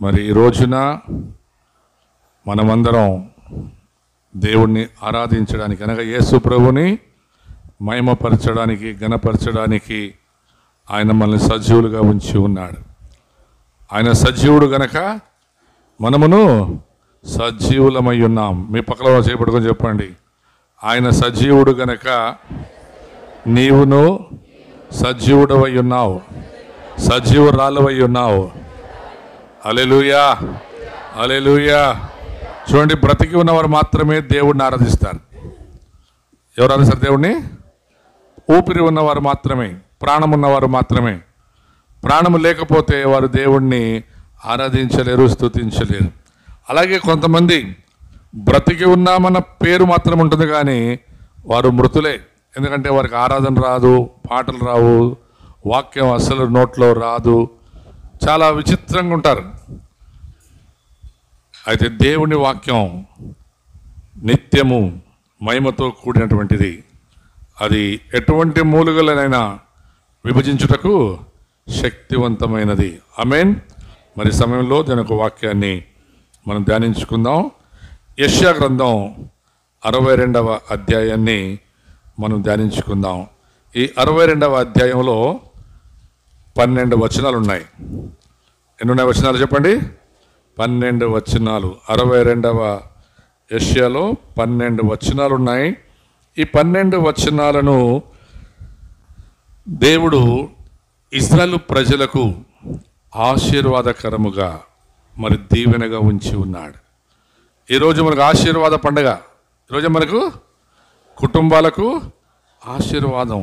మరి ఈ రోజున మనమందరం దేవుణ్ణి ఆరాధించడానికి అనగా యేసు ప్రభుని మహిమపరచడానికి, ఘనపరచడానికి ఆయన మనల్ని సజీవులుగా ఉంచి ఉన్నాడు. ఆయన సజీవుడు గనక మనమును సజీవులమై ఉన్నాం. మీ పక్కన చేపట్టుకొని చెప్పండి, ఆయన సజీవుడు గనక నీవును సజీవుడవై ఉన్నావు, సజీవురాలవై ఉన్నావు. హల్లెలూయా, హల్లెలూయా. చూడండి, బ్రతికి ఉన్నవారు మాత్రమే దేవుడిని ఆరాధిస్తారు. ఎవరు ఆరాధిస్తారు దేవుడిని? ఊపిరి ఉన్నవారు మాత్రమే, ప్రాణం ఉన్నవారు మాత్రమే. ప్రాణము లేకపోతే వారు దేవుణ్ణి ఆరాధించలేరు, స్తుతించలేరు. అలాగే కొంతమంది బ్రతికి ఉన్నామన్న పేరు మాత్రం ఉంటుంది, కానీ వారు మృతులే. ఎందుకంటే వారికి ఆరాధన రాదు, పాటలు రావు, వాక్యం అసలు నోట్లో రాదు, చాలా విచిత్రంగా ఉంటారు. అయితే దేవుని వాక్యం నిత్యము మహిమతో కూడినటువంటిది. అది ఎటువంటి మూలుగలనైనా విభజించుటకు శక్తివంతమైనది. ఆమేన్. మరి సమయంలో దీని ఒక వాక్యాన్ని మనం ధ్యానించుకుందాం. యెషయా గ్రంథం 62వ అధ్యాయాన్ని మనం ధ్యానించుకుందాం. ఈ 62వ అధ్యాయంలో 12 వచనాలు ఉన్నాయి. ఎన్ని ఉన్నాయి వచనాలు చెప్పండి? 12 వచనాలు. 62వ యెషయాలో 12 వచనాలు ఉన్నాయి. ఈ 12 వచనాలను దేవుడు ఇశ్రాయేలు ప్రజలకు ఆశీర్వాదకరముగా మరి దీవెనగా ఉంచి ఉన్నాడు. ఈరోజు మనకు ఆశీర్వాద పండుగ. ఈరోజు మనకు కుటుంబాలకు ఆశీర్వాదం.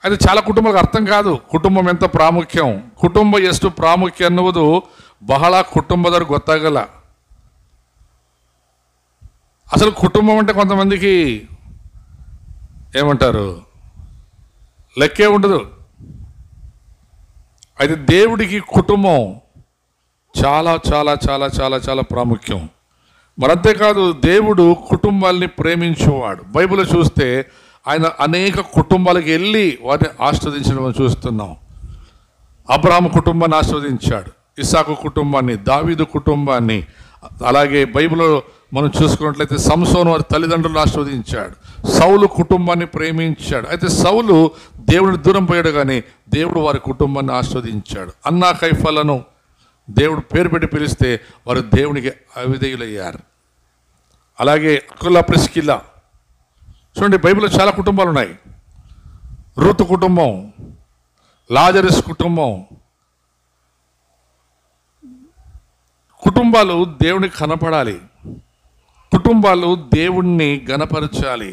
అయితే చాలా కుటుంబాలకు అర్థం కాదు ಕುಟುಂಬం ఎంత ಪ್ರಾಮುಖ್యం, ಕುಟುಂಬ ಎಷ್ಟು ಪ್ರಾಮುಖ್ಯ ಅನ್ನುವುದು ಬಹಳ ಕುಟುಂಬದವ್ರಿಗೆ ಗೊತ್ತಾಗಲ್ಲ. అసలు కుటుంబం అంటే కొంతమందికి ఏమంటారు, లెక్కే ఉండదు. అయితే దేవుడికి కుటుంబం చాలా చాలా చాలా చాలా చాలా ప్రాముఖ్యం. మరి అంతేకాదు, దేవుడు కుటుంబాల్ని ప్రేమించేవాడు. బైబిల్ చూస్తే ఆయన అనేక కుటుంబాలకు వెళ్ళి వారిని ఆస్వాదించడం చూస్తున్నాం. అబ్రాహాము కుటుంబాన్ని ఆస్వాదించాడు, ఇస్సాకు కుటుంబాన్ని, దావీదు కుటుంబాన్ని. అలాగే బైబిల్లో మనం చూసుకున్నట్లయితే సంసోను వారి తల్లిదండ్రులను ఆస్వాదించాడు, సౌలు కుటుంబాన్ని ప్రేమించాడు. అయితే సౌలు దేవుడిని దూరం పోయాడు, కానీ దేవుడు వారి కుటుంబాన్ని ఆస్వాదించాడు. అన్నా కైఫలను దేవుడు పేరు పెట్టి పిలిస్తే వారు దేవునికి అవిధేయులయ్యారు. అలాగే అకుల ప్రిస్కిల్లా. చూడండి, బైబిల్లో చాలా కుటుంబాలు ఉన్నాయి. రూతు కుటుంబం, లాజరస్ కుటుంబం. కుటుంబాలు దేవునికి కనపడాలి, కుటుంబాలు దేవుణ్ణి గణపరచాలి.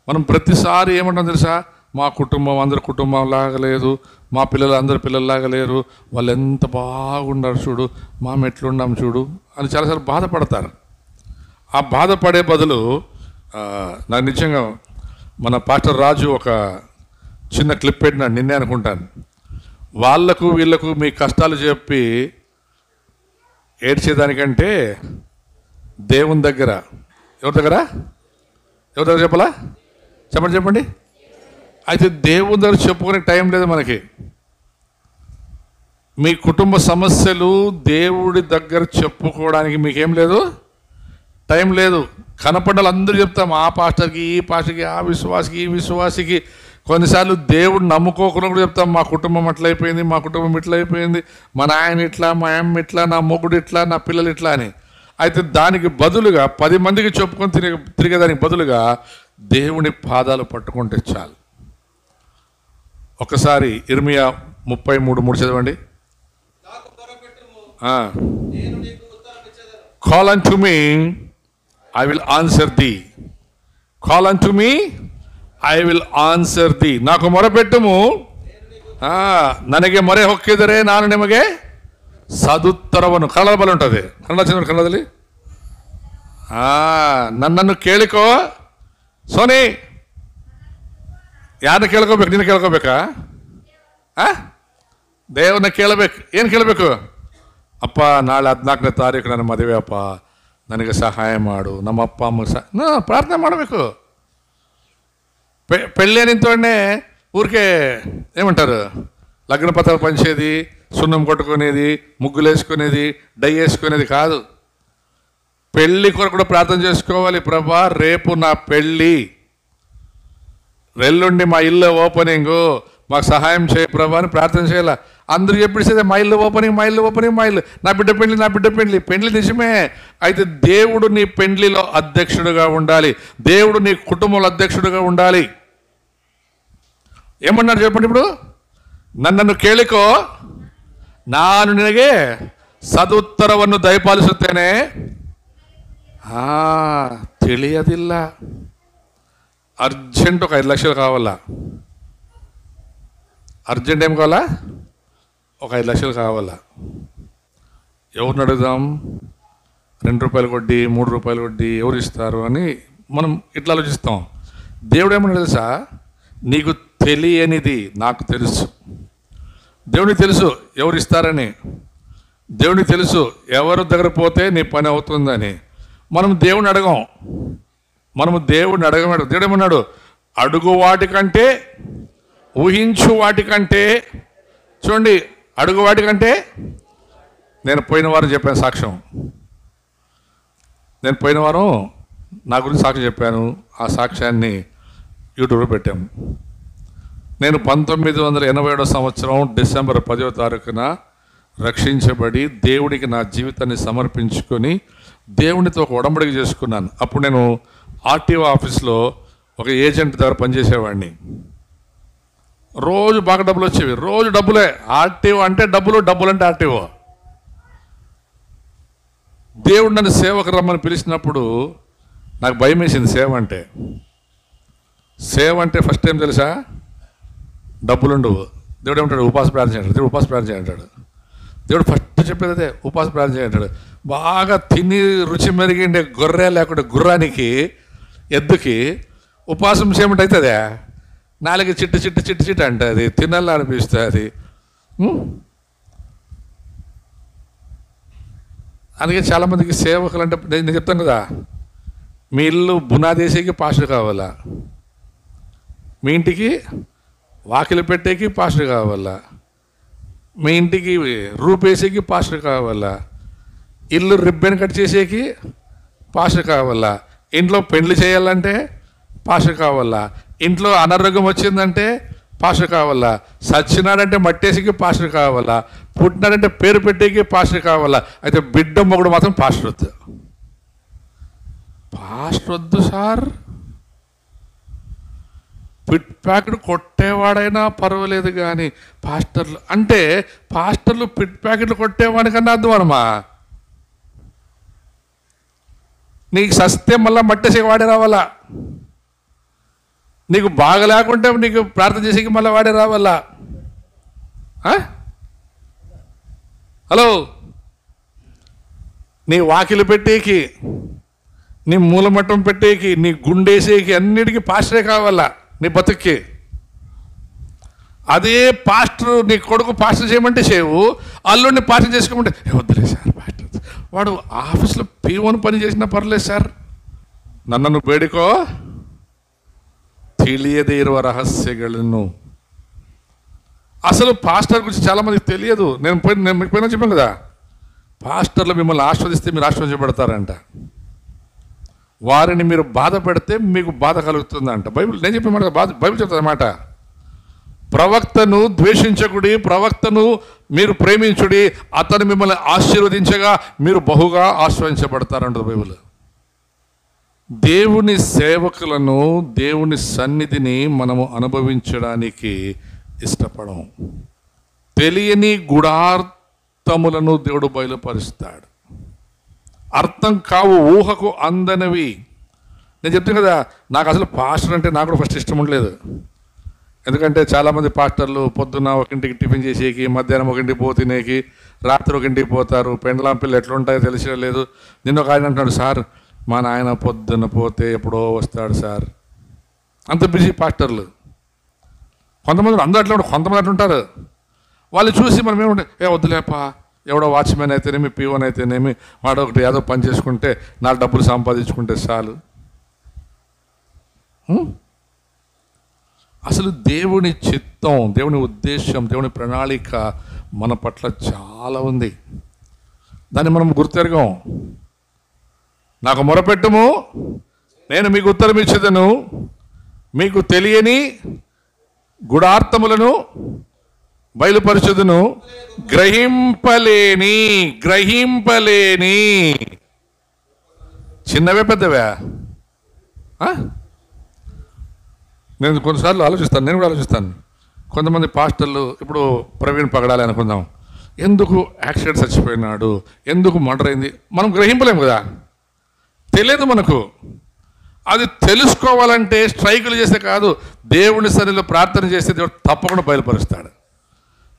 మనం ప్రతిసారి ఏమంటాం తెలుసా? మా కుటుంబం అందరి కుటుంబం లాగా లేదు, మా పిల్లలు అందరి పిల్లల్లాగా లేరు, వాళ్ళు ఎంత బాగున్నారు చూడు, మేము ఎట్లున్నాం చూడు అని చాలాసార్లు బాధపడతారు. ఆ బాధపడే బదులు నాకు నిజంగా మన పాస్టర్ రాజు ఒక చిన్న క్లిప్ పెట్టినాడు, నిన్నే అనుకుంటాను. వాళ్లకు వీళ్లకు మీ కష్టాలు చెప్పి ఏడ్చేదానికంటే దేవుని దగ్గర, ఎవరి దగ్గర చెప్పాలా? చెప్పండి. అయితే దేవుని దగ్గర చెప్పుకునే టైం లేదు మనకి. మీ కుటుంబ సమస్యలు దేవుడి దగ్గర చెప్పుకోవడానికి మీకేం లేదు, టైం లేదు. కనపడ్డాలు అందరూ చెప్తాం, ఆ పాస్టర్కి, ఈ పాస్టర్కి, ఆ విశ్వాసికి, ఈ విశ్వాసికి. కొన్నిసార్లు దేవుడు నమ్ముకోకుండా కూడా చెప్తాం, మా కుటుంబం అట్లయిపోయింది, మా కుటుంబం ఇట్లయిపోయింది, మా నాయన ఇట్లా, మా అమ్మ ఇట్లా, నా మొగుడు ఇట్లా, నా పిల్లలు ఇట్లా అని. అయితే దానికి బదులుగా 10 మందికి చెప్పుకొని తిరిగేదానికి బదులుగా దేవుని పాదాలు పట్టుకుంటే చాలు. ఒకసారి ఇర్మియా 33:3 చదవండి. Call unto me, I will answer thee. Call unto me, I will answer thee. నాకు మొరపెట్టుము, ನನಗೆ ಮೊರೆ ಹೊಕ್ಕಿದರೆ ನಾನು ನಿಮಗೆ ಸದುತ್ತರವನ್ನು. ಕನ್ನಡ ಬಲ ఉంటుంది, ಕನ್ನಡ ಚಂದ್ರ ಕನ್ನಡದಲ್ಲಿ. ನನ್ನನ್ನು ಕೇಳಿಕೋ ಸೋನಿ. ಯಾರನ್ನ ಕೇಳ್ಕೋಬೇಕು? ನೀನು ಕೇಳ್ಕೋಬೇಕಾ? ದೇವ್ರನ್ನ ಕೇಳಬೇಕು. ಏನು ಕೇಳಬೇಕು? ಅಪ್ಪ, ನಾಳೆ 14ನೇ ತಾರೀಕು ನನ್ನ ಮದುವೆ ಅಪ್ಪ, ನನಗೆ ಸಹಾಯ ಮಾಡು. ನಮ್ಮ ಅಪ್ಪ ಅಮ್ಮ ಪ್ರಾರ್ಥನೆ ಮಾಡಬೇಕು. పెళ్ళి నింతోనే ఊరికే ఏమంటారు, లగ్న పత్రాలు పంచేది, సున్నం కొట్టుకునేది, ముగ్గులు వేసుకునేది, డై వేసుకునేది కాదు. పెళ్లి కొరకు కూడా ప్రార్థన చేసుకోవాలి. ప్రభా రేపు నా పెళ్ళి, ఎల్లుండి మా ఇల్లు ఓపెనింగు, మాకు సహాయం చేయ ప్రభా అని ప్రార్థన చేయాల. అందరూ చెప్పేసేదే మా ఇల్లు ఓపెనింగ్, మా ఇల్లు ఓపెనింగ్, మా ఇల్లు, నా బిడ్డ పెళ్ళి, నా బిడ్డ పెళ్ళి. పెళ్ళి నిజమే, అయితే దేవుడు నీ పెండ్లిలో అధ్యక్షుడుగా ఉండాలి. దేవుడు నీ కుటుంబంలో అధ్యక్షుడుగా ఉండాలి. ఏమన్నారు చెప్పండి ఇప్పుడు? నన్ను ಕೇಳಿಕೋ, ನಾನು ನಿನಗೆ ಸದುತ್ತರವನ್ನು ದಯಪಾಲಿಸುತ್ತೇನೆ. తెలియదిಲ್ಲ. అర్జెంట్ ఒక 5 లక్షలు కావాలా? అర్జెంట్ ఏం కావాలా? ఒక 5 లక్షలు కావాలా? ఎవరిని అడుగుదాం? 2 రూపాయలు కొద్ది, 3 రూపాయలు కొద్ది ఎవరు ఇస్తారు అని మనం ఇట్లా ఆలోచిస్తాం. దేవుడు ఏమన్నా తెలుసా? నీకు తెలియనిది నాకు తెలుసు. దేవునికి తెలుసు ఎవరు ఇస్తారని, దేవునికి తెలుసు ఎవరి దగ్గర పోతే నీ పని అవుతుందని. మనం దేవుని అడగం, మనము దేవుడిని అడగమన్నాడు. దేవుడు ఏమన్నాడు? అడుగు వాటికంటే, ఊహించు వాటికంటే, చూడండి, అడుగు వాటికంటే. నేను పోయిన వారం చెప్పాను సాక్ష్యం, నేను పోయిన వారం నా గురించి సాక్ష్యం చెప్పాను. ఆ సాక్ష్యాన్ని యూట్యూబ్లో పెట్టాము. నేను 1987 సంవత్సరం డిసెంబర్ 10వ తారీఖున రక్షించబడి దేవుడికి నా జీవితాన్ని సమర్పించుకొని దేవునితో ఒక ఒడంబడిక చేసుకున్నాను. అప్పుడు నేను ఆర్టీఓ ఆఫీస్లో ఒక ఏజెంట్ దగ్గర పనిచేసేవాడిని. రోజు బాగా డబ్బులు వచ్చేవి, రోజు డబ్బులే. ఆర్టీఓ అంటే డబ్బులు, డబ్బులు అంటే ఆర్టీఓ. దేవుడు నన్ను సేవకు రమ్మని పిలిచినప్పుడు నాకు భయం వేసింది. సేవ అంటే ఫస్ట్ టైం తెలుసా? డబ్బులుండవు. దేవుడు ఏమంటాడు? ఉపాస ప్రార్థన చేయంటాడు. దేవుడు ఉపాస ప్రార్థన చేయంటాడు. దేవుడు ఫస్ట్ చెప్పేది అదే, ఉపాస ప్రార్థన చేయంటాడు. బాగా తిని రుచి మెరిగిండే గొర్రె లేకుంటే గుర్రానికి, ఎద్దుకి ఉపాసం చేయమంటే అవుతుందే? నాలుగు చిట్టు చిట్టు చిట్టు చిట్టు అంటుంది, తినాలని అనిపిస్తుంది. అందుకే చాలామందికి సేవకులు అంటే నేను చెప్తాను కదా, మీ ఇల్లు బునాదేశీకి పాస్టర్ కావాలా, మీ ఇంటికి వాకిలి పెట్టేకి పాస్టర్ కావాలా, మీ ఇంటికి రూప్ వేసేకి పాస్టర్ కావాలా, ఇల్లు రిబ్బన్ కట్ చేసేకి పాస్టర్ కావాలా, ఇంట్లో పెళ్లి చేయాలంటే పాస్టర్ కావాలా, ఇంట్లో అనారోగ్యం వచ్చిందంటే పాస్టర్ కావాలా, సచ్చినాడంటే మట్టేసికి పాస్టర్ కావాలా, పుట్టినాడంటే పేరు పెట్టేకి పాస్టర్ కావాలా. అయితే బిడ్డ మొగుడు మాత్రం పాస్టర్ వద్దు. పాస్టర్ వద్దు సార్. పిట్ ప్యాకెట్ కొట్టేవాడైనా పర్వాలేదు, కానీ పాస్టర్లు అంటే పాస్టర్లు పిట్ ప్యాకెట్లు కొట్టేవాడికన్నా అద్వానమా? నీకు సస్తే మళ్ళా మట్టేసి వాడే రావాలా, నీకు బాగా లేకుంటే నీకు ప్రార్థన చేసేకి మళ్ళీ వాడే రావాలా. హలో, నీ వాకిలు పెట్టేకి, నీ మూలమట్టం పెట్టేకి, నీ గుండేసేకి అన్నిటికీ పాస్టరే కావాలా నీ బతుక్కి. అదే పాస్టర్ నీ కొడుకు పాస్టర్ చేయమంటే చేయవు, అల్లుడిని పాస్టర్ చేసుకోమంటే వద్దులే సార్ పాస్టర్, వాడు ఆఫీస్లో P1 పని చేసినా పర్లేదు సార్, నన్ను ಬೇಡಿಕೋ తెలియదే ఇರುವ రహస్యಗಳನ್ನು. అసలు పాస్టర్ గురించి చాలామందికి తెలియదు. నేను మీకు పోయినా చెప్పాను కదా, పాస్టర్లు మిమ్మల్ని ఆస్వాదిస్తే మీరు ఆస్వాదించబడతారంట, వారిని మీరు బాధ పెడితే మీకు బాధ కలుగుతుందంట. బైబిల్ నేను చెప్పిన మాట బైబిల్ చెప్తుంది అన్నమాట. ప్రవక్తను ద్వేషించకుడి, ప్రవక్తను మీరు ప్రేమించుడి, అతను మిమ్మల్ని ఆశీర్వదించగా మీరు బహుగా ఆశ్రయించబడతారంట బైబిల్. దేవుని సేవకులను, దేవుని సన్నిధిని మనము అనుభవించడానికి ఇష్టపడం. తెలియని గుడార్థములను దేవుడు బయలుపరుస్తాడు. అర్థం కావు, ఊహకు అందనవి. నేను చెప్తాను కదా, నాకు అసలు పాస్టర్ అంటే నాకు కూడా ఫస్ట్ ఇష్టం ఉండలేదు. ఎందుకంటే చాలామంది పాస్టర్లు పొద్దున్న ఒకింటికి టిఫిన్ చేసేకి, మధ్యాహ్నం ఒకింటికి తినేకి, రాత్రి ఒకింటికి పోతారు. పెండ్లాం పిల్లలు ఎట్లుంటాయో తెలిసే లేదు. నిన్న ఒక ఆయన అంటున్నాడు, సార్ మా నాయన పొద్దున్న పోతే ఎప్పుడో వస్తాడు సార్. అంత బిజీ పాస్టర్లు. కొంతమంది అందరూ అట్లా ఉంటారు, కొంతమంది అట్లా ఉంటారు. వాళ్ళు చూసి మనం ఏమంటే వద్దులేపా, ఎవడో వాచ్మెన్ అయితేనేమి, P1 అయితేనేమి, వాడు ఒకటి ఏదో పని చేసుకుంటే 4 డబ్బులు సంపాదించుకుంటే చాలు. అసలు దేవుని చిత్తం, దేవుని ఉద్దేశం, దేవుని ప్రణాళిక మన పట్ల చాలా ఉంది. దాన్ని మనం గుర్తెరగం. నాకు మొరపెట్టుము, నేను మీకు ఉత్తరం ఇచ్చేదను, మీకు తెలియని గుడార్థములను బయలుపరచుదును. గ్రహింపలేని చిన్నవే పెద్దవే. నేను కొన్నిసార్లు ఆలోచిస్తాను, నేను కూడా ఆలోచిస్తాను. కొంతమంది పాస్టర్లు, ఇప్పుడు ప్రవీణ్ పగడాలి అనుకుందాం, ఎందుకు యాక్సిడెంట్ చచ్చిపోయినాడు, ఎందుకు మర్డర్ అయింది, మనం గ్రహింపలేము కదా, తెలియదు మనకు. అది తెలుసుకోవాలంటే స్ట్రైకులు చేస్తే కాదు, దేవుని సన్నిధిలో ప్రార్థన చేస్తే దేవుడు తప్పకుండా బయలుపరుస్తాడు.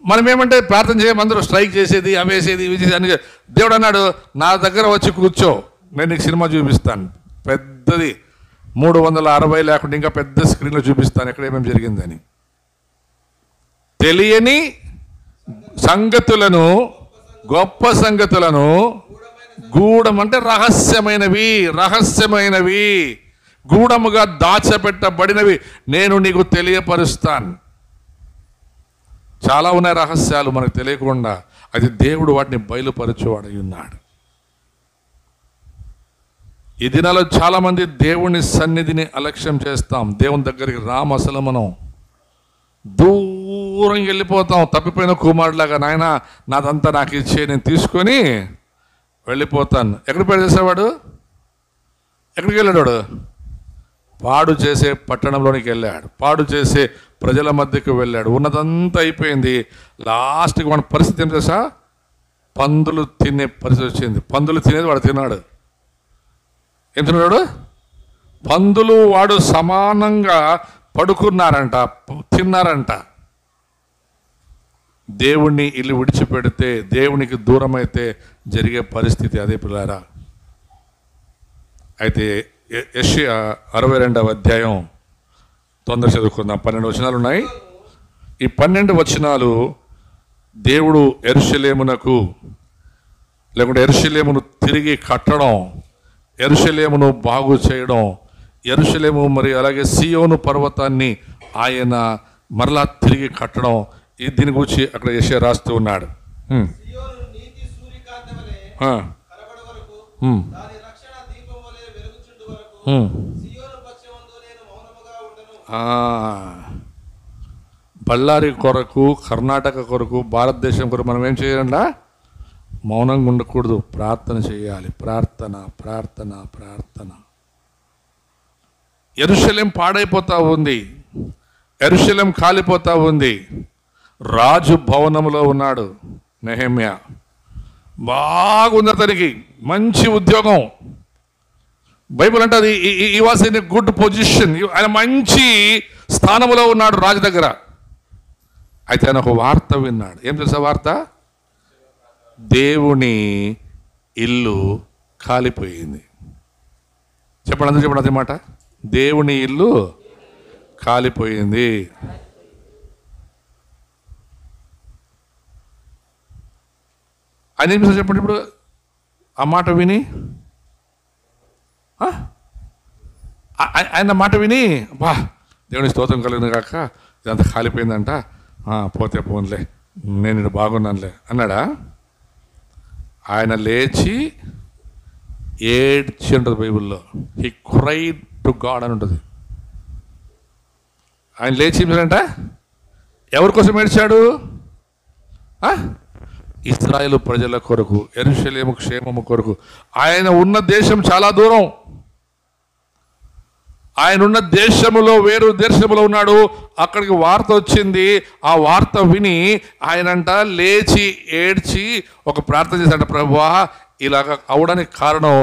మనం ఏమంటే ప్రార్థన చేయము, అందరూ స్ట్రైక్ చేసేది, అవేసేది, ఇవి చేసేది అని. దేవుడు అన్నాడు, నా దగ్గర వచ్చి కూర్చో, నేను నీకు సినిమా చూపిస్తాను, పెద్దది 360 లేకుండా ఇంకా పెద్ద స్క్రీన్లో చూపిస్తాను ఎక్కడ ఏమేమి జరిగిందని. తెలియని సంగతులను, గొప్ప సంగతులను, గూఢం అంటే రహస్యమైనవి, గూఢముగా దాచబెట్టబడినవి నేను నీకు తెలియపరుస్తాను. చాలా ఉన్నాయి రహస్యాలు మనకు తెలియకుండా, అది దేవుడు వాటిని బయలుపరచువాడై ఉన్నాడు. ఈ దినాల్లో చాలామంది దేవుని సన్నిధిని అలక్ష్యం చేస్తాం. దేవుని దగ్గరికి రాము. అసలు మనం దూరం వెళ్ళిపోతాం, తప్పిపోయిన కుమారులాగా. నాయన నాదంతా నాకు ఇచ్చే, నేను తీసుకొని వెళ్ళిపోతాను. ఎక్కడ చేసేవాడు? ఎక్కడికి వెళ్ళాడు? పాడు చేసే పట్టణంలోనికి వెళ్ళాడు, పాడు చేసే ప్రజల మధ్యకు వెళ్ళాడు. ఉన్నదంతా అయిపోయింది. లాస్ట్కి మన పరిస్థితి ఏం తెలుసా? పందులు తినే పరిస్థితి వచ్చింది. పందులు తినేది వాడు తిన్నాడు. ఏం తిన్నాడు? పందులు వాడు సమానంగా పడుకున్నారంట, తిన్నారంట. దేవుణ్ణి ఇల్లు విడిచిపెడితే, దేవునికి దూరం అయితే జరిగే పరిస్థితి అదే పిల్లారా. అయితే యెషయా 62వ అధ్యాయం తొందర చదువుకుందాం. 12 వచనాలు ఉన్నాయి. ఈ 12 వచనాలు దేవుడు యెరూషలేమునకు, లేకుంటే యెరూషలేమును తిరిగి కట్టడం, యెరూషలేమును బాగు చేయడం, యెరూషలేము మరి అలాగే సియోను పర్వతాన్ని ఆయన మరలా తిరిగి కట్టడం, దీని గురించి అక్కడ యెషయా రాస్తూ ఉన్నాడు. బళ్ళారి కొరకు, కర్ణాటక కొరకు, భారతదేశం కొరకు మనం ఏం చేయాలంటే మౌనంగా ఉండకూడదు, ప్రార్థన చేయాలి. ప్రార్థన. యెరూషలేం పాడైపోతా ఉంది, యెరూషలేం కాలిపోతా ఉంది. రాజు భవనంలో ఉన్నాడు నెహెమ్యా. బాగుంది అతనికి, మంచి ఉద్యోగం. బైబిల్ అంటే అది ఈ was in a good position. ఆయన మంచి స్థానంలో ఉన్నాడు రాజు దగ్గర. అయితే ఆయన ఒక వార్త విన్నాడు. ఏం తెలుసా వార్త? దేవుని ఇల్లు కాలిపోయింది. చెప్పండి, అందరూ చెప్పండి అదే మాట. దేవుని ఇల్లు కాలిపోయింది. ఆయన ఏం చేస్తారు చెప్పండి ఇప్పుడు ఆ మాట విని? ఆయన మాట విని, బా దేవుని స్తోత్రం కలిగిన కాక ఇదంతా కాలిపోయిందంట, పోతే పోన్లే, నేను ఇక్కడ బాగున్నానులే అన్నాడా? ఆయన లేచి ఏడ్చి ఉంటుంది బైబిల్లో. హీ క్రైడ్ టు గాడ్ అని ఉంటుంది. ఆయన లేచి ఏంటంట? ఎవరి కోసం ఏడ్చాడు? ఇశ్రాయేలు ప్రజల కొరకు, యెరూషలేము క్షేమము కొరకు. ఆయన ఉన్న దేశం చాలా దూరం, ఆయన ఉన్న దేశములో వేరు దేశములో ఉన్నాడు. అక్కడికి వార్త వచ్చింది. ఆ వార్త విని ఆయనంట లేచి ఏడ్చి ఒక ప్రార్థన చేశాడు. ప్రభువా, ఇలాగ అవడానికి కారణం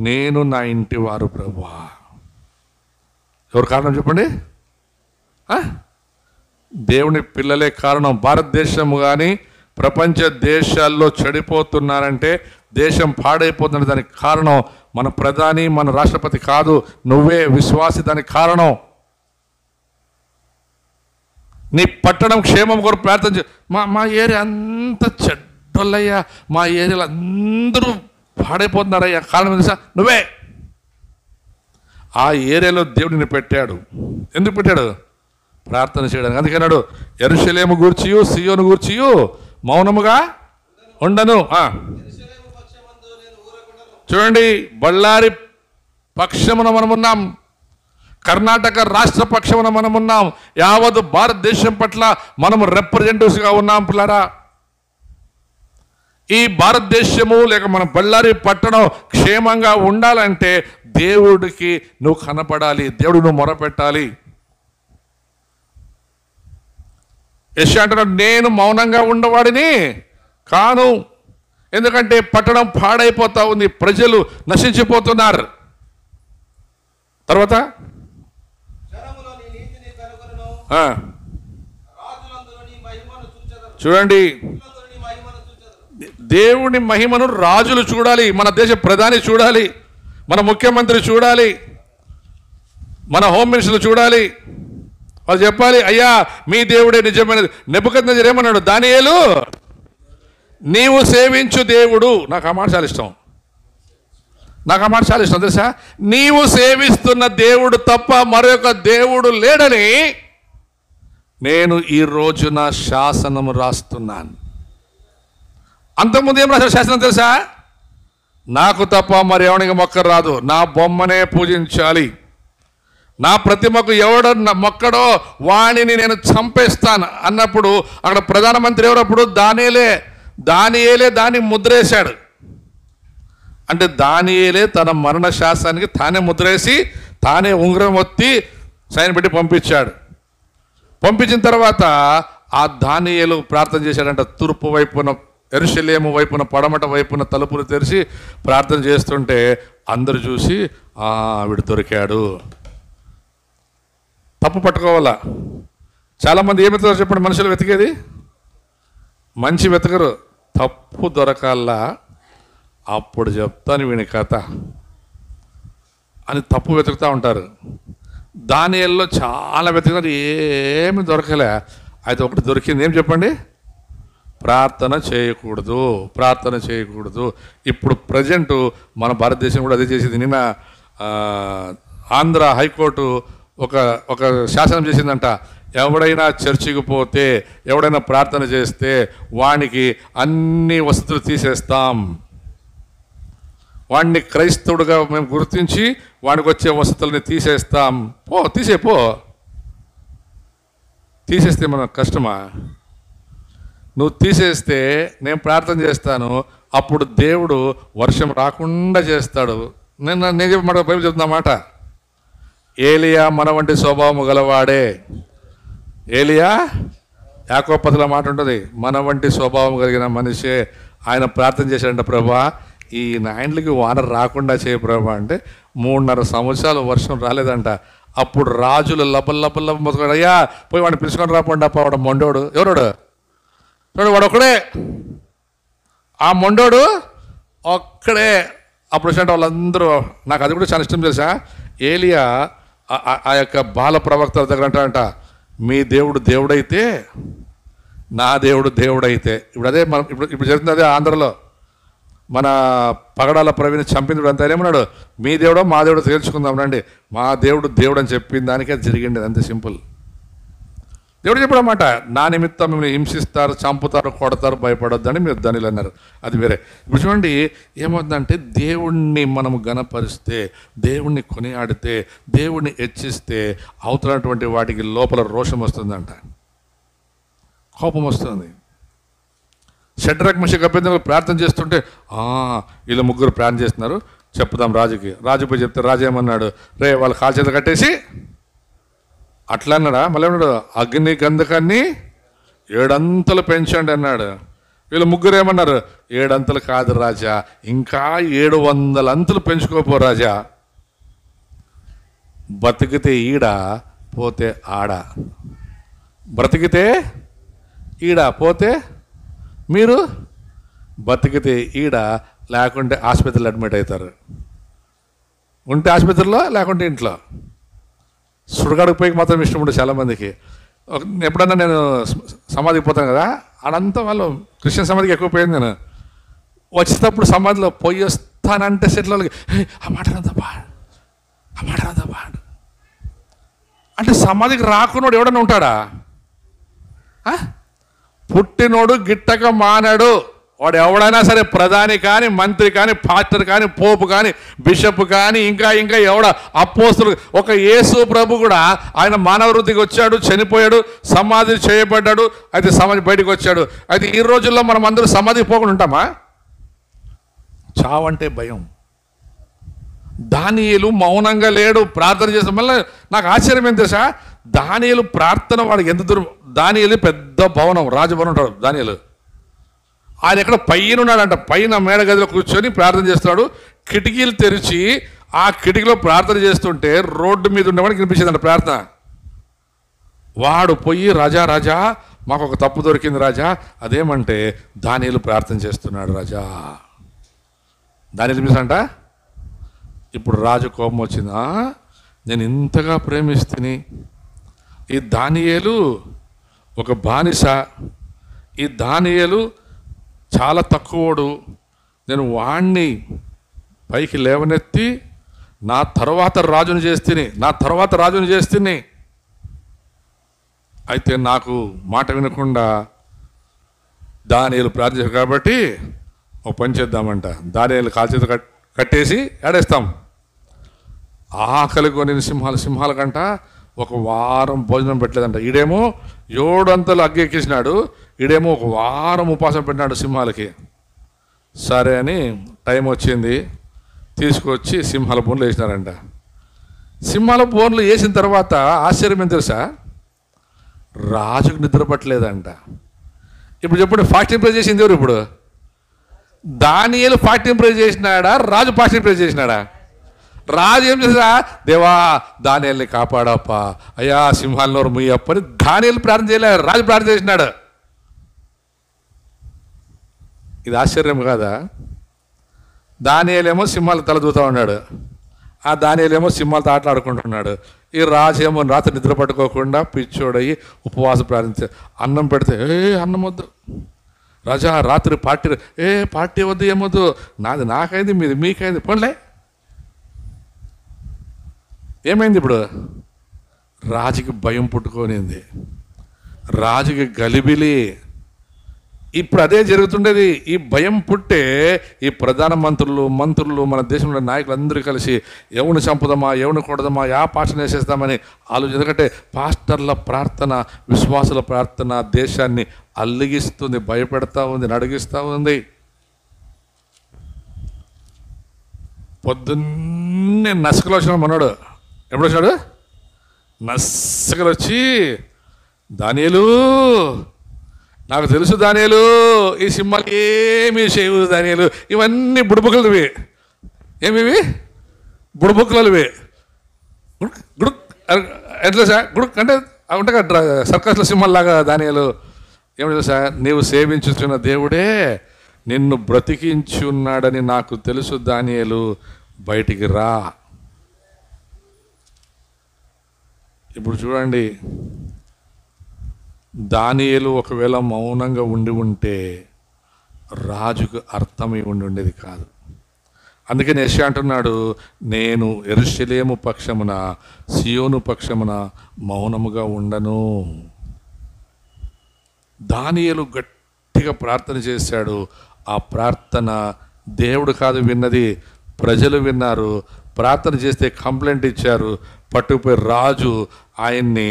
నేను, నా ఇంటి వారు. ప్రభువా, ఎవరు కారణం చెప్పండి? దేవుని పిల్లలే కారణం. భారతదేశం కానీ ప్రపంచ దేశాల్లో చెడిపోతున్నారంటే, దేశం పాడైపోతుందంటే దానికి కారణం మన ప్రధాని, మన రాష్ట్రపతి కాదు, నువ్వే విశ్వాసి దానికి కారణం. నీ పట్టణం క్షేమం కొరకు ప్రార్థన చే. మా ఏరియా అంత చెడ్డోళ్ళయ్యా, మా ఏరియాలో అందరూ పాడైపోతున్నారయ్యా, కారణం తెలుసా? నువ్వే. ఆ ఏరియాలో దేవుడిని పెట్టాడు. ఎందుకు పెట్టాడు? ప్రార్థన చేయడానికి. అందుకన్నాడు, యెరూషలేము గూర్చియు సియోను గూర్చియు మౌనముగా ఉండను. చూడండి, బళ్ళారి పక్షమున మనమున్నాం, కర్ణాటక రాష్ట్ర పక్షమున మనమున్నాం, యావత్ భారతదేశం పట్ల మనము రిప్రజెంటేటివ్స్గా ఉన్నాం పిల్లరా. ఈ భారతదేశము లేక మన బళ్ళారి పట్టణం క్షేమంగా ఉండాలంటే దేవుడికి నువ్వు కనపడాలి, దేవుడు నువ్వు మొరపెట్టాలి. యెషయా అంటున్నాడు, నేను మౌనంగా ఉండవాడిని కాను. ఎందుకంటే పట్టణం పాడైపోతా ఉంది, ప్రజలు నశించిపోతున్నారు. తర్వాత చూడండి, దేవుని మహిమను రాజులు చూడాలి, మన దేశ ప్రధాని చూడాలి, మన ముఖ్యమంత్రి చూడాలి, మన హోమ్ మినిస్టర్ చూడాలి. వాళ్ళు చెప్పాలి, అయ్యా మీ దేవుడే నిజమైనది. నెబుకద్నెజరు ఏమన్నాడు, దానియేలు నీవు సేవించు దేవుడు. నాకు ఆ మాట చాలా ఇష్టం, తెలుసా. నీవు సేవిస్తున్న దేవుడు తప్ప మరొక దేవుడు లేడని నేను ఈ రోజున శాసనము రాస్తున్నాను. అంతకుముందు ఏం రాశాడు శాసనం తెలుసా? నాకు తప్ప మరి ఎవరికి మొక్క రాదు, నా బొమ్మనే పూజించాలి, నా ప్రతిమకు ఎవడో మొక్కడో వాణిని నేను చంపేస్తాను అన్నప్పుడు అక్కడ ప్రధానమంత్రి ఎవరప్పుడు దానియేలే దాన్ని ముద్రేశాడు. అంటే దానియేలే తన మరణ శాసనానికి తానే ముద్రేసి తానే ఉంగరం ఒత్తి సైన్ పెట్టి పంపించాడు. పంపించిన తర్వాత ఆ దానియేలు ప్రార్థన చేశాడంట. తూర్పు వైపున యెరూషలేము వైపున పడమట వైపున తలుపులు తెరిచి ప్రార్థన చేస్తుంటే అందరూ చూసి వీడు దొరికాడు. తప్పు పట్టుకోవాలా. చాలామంది ఏమి వెతుకుతారు చెప్పండి? మనుషులు వెతికేది మంచి వెతకరు, తప్పు దొరకాలా అప్పుడు చెప్తాను వీని కథ అని తప్పు వెతుకుతూ ఉంటారు. దానియేలులో చాలా వెతికినారు, ఏమి దొరకలే. అయితే ఒకటి దొరికింది, ఏం చెప్పండి? ప్రార్థన చేయకూడదు. ఇప్పుడు ప్రజెంట్ మన భారతదేశం కూడా అదే చేసింది. నిన్న ఆంధ్ర హైకోర్టు ఒక శాసనం చేసిందంట. ఎవడైనా చర్చికి పోతే, ఎవడైనా ప్రార్థన చేస్తే వానికి అన్ని వసతులు తీసేస్తాం, వాడిని క్రైస్తవుడుగా మేము గుర్తించి వాడికి వచ్చే వసతుల్ని తీసేస్తాం. తీసేస్తే మన కష్టమా? నువ్వు తీసేస్తే నేను ప్రార్థన చేస్తాను, అప్పుడు దేవుడు వర్షం రాకుండా చేస్తాడు. నేను చెప్పి బైబిల్ చెప్తున్నా మాట. ఏలియా మన వంటి స్వభావము గలవాడే. ఏలియా యాకోబు 10 మాట ఉంటుంది, మన వంటి స్వభావం కలిగిన మనిషే. ఆయన ప్రార్థన చేశాడంట, ప్రభా ఈ నాయన్లకి వాన రాకుండా చేయ ప్రభా అంటే 3.5 సంవత్సరాలు వర్షం రాలేదంట. అప్పుడు రాజులు లబ్బలు మొత్తుకున్నాడు, అయ్యా పోయి వాడిని పిలుచుకొని రాకుండా వాడు మొండోడు. ఎవరోడు? చూడు వాడు ఒక్కడే, ఆ మొండోడు ఒక్కడే. అప్పుడు అంటే వాళ్ళందరూ, నాకు అది కూడా చాలా ఇష్టం తెలుసా. ఏలియా ఆ యొక్క బాల ప్రవక్తల దగ్గర అంట, మీ దేవుడు దేవుడైతే నా దేవుడు దేవుడైతే. ఇప్పుడు అదే మనం ఇప్పుడు జరుగుతుంది అదే ఆంధ్రలో. మన పగడాల ప్రవీణ్ చంపినప్పుడు అంతా ఏమన్నాడు, మీ దేవుడో మా దేవుడో తేల్చుకుందాం రండి. మా దేవుడు దేవుడు అని చెప్పిన దానికే జరిగింది, అంతే సింపుల్. దేవుడు చెప్పడం అన్నమాట, నా నిమిత్తం మిమ్మల్ని హింసిస్తారు, చంపుతారు, కొడతారు, భయపడొద్దని మీరు ధనిలు అన్నారు. అది వేరే. ఇప్పుడు చూడండి ఏమవుతుందంటే, దేవుణ్ణి మనము గణపరిస్తే, దేవుణ్ణి కొనియాడితే, దేవుణ్ణి హెచ్చిస్తే అవతలటువంటి వాటికి లోపల రోషం వస్తుందంట, కోపం వస్తుంది. షడ్రక్ మెషక్ అభ్యర్థులు ప్రార్థన చేస్తుంటే వీళ్ళు ముగ్గురు ప్రార్థన చేస్తున్నారు, చెప్తాం రాజుకి. రాజు పోయి చెప్తే రాజు ఏమన్నాడు, రే వాళ్ళ కాలు చేతులు కట్టేసి అట్లా అన్నాడా? మళ్ళీ ఏమన్నాడు, అగ్ని గంధకాన్ని 7 అంతలు పెంచండి అన్నాడు. వీళ్ళు ముగ్గురు ఏమన్నారు, 7 అంతలు కాదు రాజా, ఇంకా 700 అంతలు పెంచుకోపో రాజా. బతికితే ఈడ పోతే ఆడ, బ్రతికితే ఈడ పోతే మీరు, బతికితే ఈడ లేకుంటే ఆసుపత్రిలో అడ్మిట్ అవుతారు. ఉంటే ఆసుపత్రిలో, లేకుంటే ఇంట్లో. సుడగాడికి పోయి మాత్రం ఇష్టం ఉంటుంది చాలామందికి. ఎప్పుడన్నా నేను సమాధికి పోతాను కదా, ఆడంతా వాళ్ళు క్రిస్టియన్ సమాధికి ఎక్కువ పోయింది. నేను వచ్చేటప్పుడు సమాధిలో పోయి వస్తానంటే సెట్లకి ఆ మాట రాదబ్బా అంటే సమాధికి రాకున్నాడు ఎవడన్నా ఉంటాడా? పుట్టినోడు గిట్టక మానడు. వాడు ఎవడైనా సరే, ప్రధాని కానీ, మంత్రి కానీ, పాస్టర్ కానీ, పోపు కానీ, బిషప్ కానీ, ఇంకా ఇంకా ఎవడ అపోస్తులు, ఒక యేసు ప్రభు కూడా ఆయన మానవ వృద్ధికి వచ్చాడు, చనిపోయాడు, సమాధి చేయబడ్డాడు, అయితే సమాధి బయటకు వచ్చాడు. అయితే ఈ రోజుల్లో మనం అందరూ సమాధికి పోకుండా ఉంటామా? చావంటే భయం. దానియేలు మౌనంగా లేడు, ప్రార్థన చేసిన వల్ల నాకు ఆశ్చర్యం ఏం తెలుసా, దానియేలు ప్రార్థన వాడికి ఎంత దూరం. దానియేలు పెద్ద భవనం, రాజభవనం ఉంటాడు దానియేలు. ఆయన ఎక్కడ పైన ఉన్నాడంట, పైన మేడ గదిలో కూర్చొని ప్రార్థన చేస్తున్నాడు. కిటికీలు తెరిచి ఆ కిటికీలో ప్రార్థన చేస్తుంటే రోడ్డు మీద ఉండేవాడికి కనిపించిందంట ప్రార్థన. వాడు పోయి, రాజా రాజా మాకు ఒక తప్పు దొరికింది రాజా. అదేమంటే దానియేలు ప్రార్థన చేస్తున్నాడు రాజా. దానియేలు మిసంట. ఇప్పుడు రాజు కోపం వచ్చిందా, నేను ఇంతగా ప్రేమిస్తుని, ఈ దానియేలు ఒక బానిస, ఈ దానియేలు చాలా తక్కువడు, నేను వాణ్ణి పైకి లేవనెత్తి నా తర్వాత రాజుని చేస్తుని, అయితే నాకు మాట వినకుండా దానియేలు ప్రార్థించారు కాబట్టి ఒక పని చేద్దామంట, దానియేలు కాల్చేత కట్టేసి ఆడేస్తాం. ఆకలి కొని సింహాల కంట ఒక వారం భోజనం పెట్టలేదంట. ఈడేమో 7 అంతలు అగ్గెక్కించినాడు, ఈడేమో ఒక వారం ఉపాసం పెట్టినాడు సింహాలకి. సరే అని టైం వచ్చింది, తీసుకొచ్చి సింహాల బోన్లు వేసినారంట. సింహాల బోన్లు వేసిన తర్వాత ఆశ్చర్యం ఏం తెలుసా, రాజుకు నిద్ర పట్టలేదంట. ఇప్పుడు చెప్పండి, ఫాస్టింగ్ ప్రే చేసింది ఎవరు? ఇప్పుడు దానియేలు ఫాస్టింగ్ ప్రే చేసినాడా, రాజు ఫాస్టింగ్ ప్రే చేసినాడా? రాజు ఏం చేసా, దేవా దానియేలుని కాపాడప్ప, అయ్యా సింహాల నోరు ముయ్యప్ప అని దానియేలు ప్రార్థన చేయలేదు, రాజు ప్రార్థన చేసినాడు. ఇది ఆశ్చర్యం కాదా? దానియేలేమో సింహాలు తల దూతా ఉన్నాడు, ఆ దానియేలేమో సింహాలతో ఆటలాడుకుంటున్నాడు. ఈ రాజు ఏమో రాత్రి నిద్ర పట్టుకోకుండా పిచ్చోడయ్యి ఉపవాసం ప్రార్థించే, అన్నం పెడితే అన్నం వద్దు రాజా, రాత్రి పార్టీ వద్దు, ఏమొద్దు, నాది నాకైంది, మీది మీకైంది, పోన్లే. ఏమైంది ఇప్పుడు? రాజుకి భయం పుట్టుకొనింది, రాజుకి గలిబిలి. ఇప్పుడు అదే జరుగుతుండేది. ఈ భయం పుట్టే ఈ ప్రధాన మంత్రులు మన దేశంలో నాయకులు అందరూ కలిసి ఎవరిని చంపుదామా, ఎవరిని కొడదామా, పాస్టర్ని వేసేస్తామని ఆలోచన. ఎందుకంటే పాస్టర్ల ప్రార్థన, విశ్వాసుల ప్రార్థన దేశాన్ని అల్లిగిస్తుంది, భయపెడతా ఉంది, నడిగిస్తూ ఉంది. పొద్దున్నే నసుకలు వచ్చిన మనోడు ఎప్పుడు వచ్చినాడు, నసుకలు వచ్చి, దానియేలు నాకు తెలుసు దానియేలు, ఈ సింహాలు ఏమీ చేయవు దానియేలు, ఇవన్నీ బుడబుక్కలవి. ఏమివి? బుడబుక్కలవి. గుడుక్ ఎట్లా సార్? గుడుక్ అంటే ఉంటాయి కదా సర్కస్లో సింహాల్లాగా. దానియేలు ఏమిటి సార్, నీవు సేవించుతున్న దేవుడే నిన్ను బ్రతికించి ఉన్నాడని నాకు తెలుసు దానియేలు, బయటికి రా. ఇప్పుడు చూడండి, దానియేలు ఒకవేళ మౌనంగా ఉంటే రాజుకు అర్థమై ఉండేది కాదు. అందుకని యెషయా అంటున్నాడు, నేను యెరూషలేము పక్షమున, సియోను పక్షమున మౌనముగా ఉండను. దానియేలు గట్టిగా ప్రార్థన చేశాడు. ఆ ప్రార్థన దేవుడు కాదు విన్నది, ప్రజలు విన్నారు. ప్రార్థన చేస్తే కంప్లైంట్ ఇచ్చారు, పట్టుకుపోయి రాజు ఆయన్ని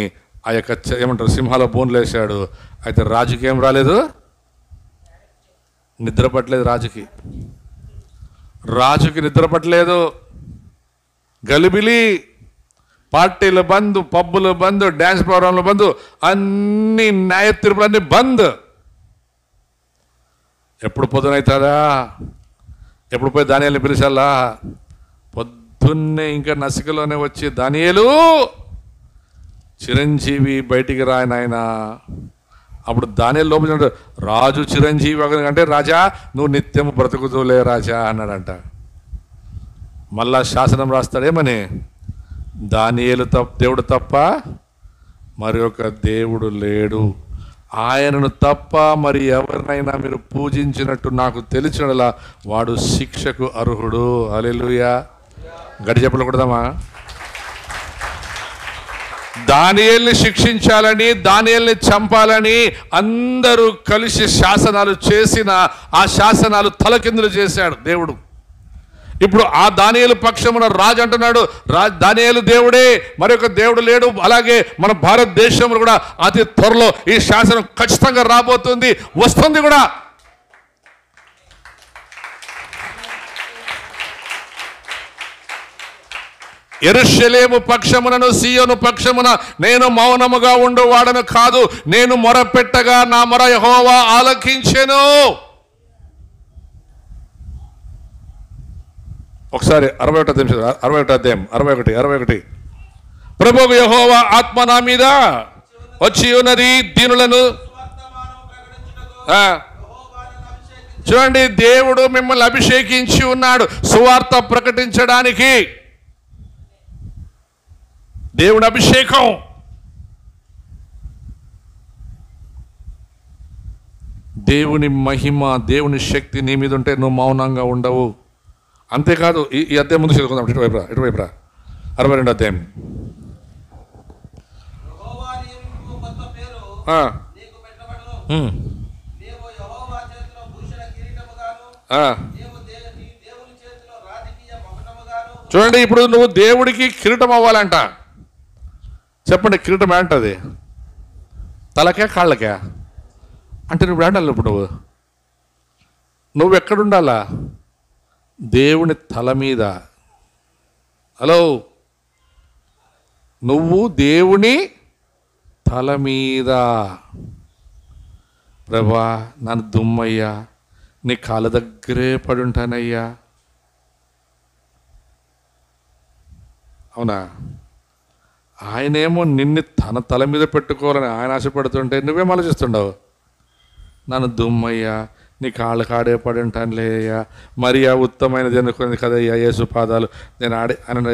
ఆ యొక్క ఏమంటారు సింహాల బోన్లు వేశాడు. అయితే రాజుకి ఏం రాలేదు, నిద్ర పట్టలేదు. రాజుకి నిద్ర పట్టలేదు. గలిబిలి, పార్టీలు బంద్, పబ్బులు బంద్, డ్యాన్స్ ప్రోగ్రాంలు బంద్, అన్ని న్యాయ తీర్పులన్నీ బంద్. ఎప్పుడు పొద్దునవుతుందా, ఎప్పుడు పోయి దానియేలుని పిలిచాలా? పొద్దున్నే ఇంకా నసికలోనే వచ్చి, దానియేలు చిరంజీవి బయటికి రాయనాయన. అప్పుడు దానియేలు లోపల, రాజు చిరంజీవి అంటే, రాజా నువ్వు నిత్యం బ్రతుకుతూలే రాజా అన్నాడంట. మళ్ళా శాసనం రాస్తాడేమని, దానియేలు దేవుడు తప్ప మరి ఒక దేవుడు లేడు, ఆయనను తప్ప మరి ఎవరినైనా మీరు పూజించినట్టు నాకు తెలిసినలా వాడు శిక్షకు అర్హుడు. హల్లెలూయా. గడి చెప్పలు కొడదామా? దానియేలుని శిక్షించాలని, దానియేలుని చంపాలని అందరూ కలిసి శాసనాలు చేసిన ఆ శాసనాలు తలకిందులు చేశాడు దేవుడు. ఇప్పుడు ఆ దానియేలు పక్షమున రాజు అంటున్నాడు, దానియేలు దేవుడే, మరొక దేవుడు లేడు. అలాగే మన భారతదేశంలో కూడా అతి త్వరలో ఈ శాసనం ఖచ్చితంగా రాబోతుంది, వస్తుంది కూడా. యెరూషలేము పక్షమునను సీయోను పక్షమున నేను మౌనముగా ఉండువాడను కాదు, నేను మొరపెట్టగా నా మొర యెహోవా ఆలకించెను. ఒకసారి 61 అధ్యాయం 61. ప్రభువు యెహోవా ఆత్మ నా మీద వచ్చి ఉన్నది, దీనులను చూడండి, దేవుడు మిమ్మల్ని అభిషేకించి ఉన్నాడు సువార్త ప్రకటించడానికి. దేవుని అభిషేకం. దేవుని మహిమ, దేవుని శక్తి నీ మీద ఉంటే నువ్వు మౌనంగా ఉండవు. అంతేకాదు, ఈ అధ్యాయం ముందు చదువుకుందాం. ఇటువైపురా 62 అధ్యాయం. చూడండి, ఇప్పుడు నువ్వు దేవుడికి కిరీటం అవ్వాలంట. చెప్పండి, కిరీటం ఏంటది? తలకే కాళ్ళకే అంటే నువ్వు ఏంటాలి? ఇప్పుడు నువ్వు ఎక్కడుండాలా? దేవుని తల మీద. హలో, నువ్వు దేవుని తల మీద. ప్రభా, నన్ను దుమ్మయ్యా, నీ కాళ్ళ దగ్గరే పడి ఉంటానయ్యా. అవునా? ఆయనేమో నిన్ను తన తల మీద పెట్టుకోవాలని ఆయన ఆశపడుతుంటే నువ్వేం ఆలోచిస్తుండవు? నన్ను దుమ్మయ్యా, నీ కాళ్ళు కాడే పడి ఉంటానులే అయ్యా, మరి ఆ ఉత్తమైనది అనుకునేది కదయ్యా యేసు పాదాలు నేను అని.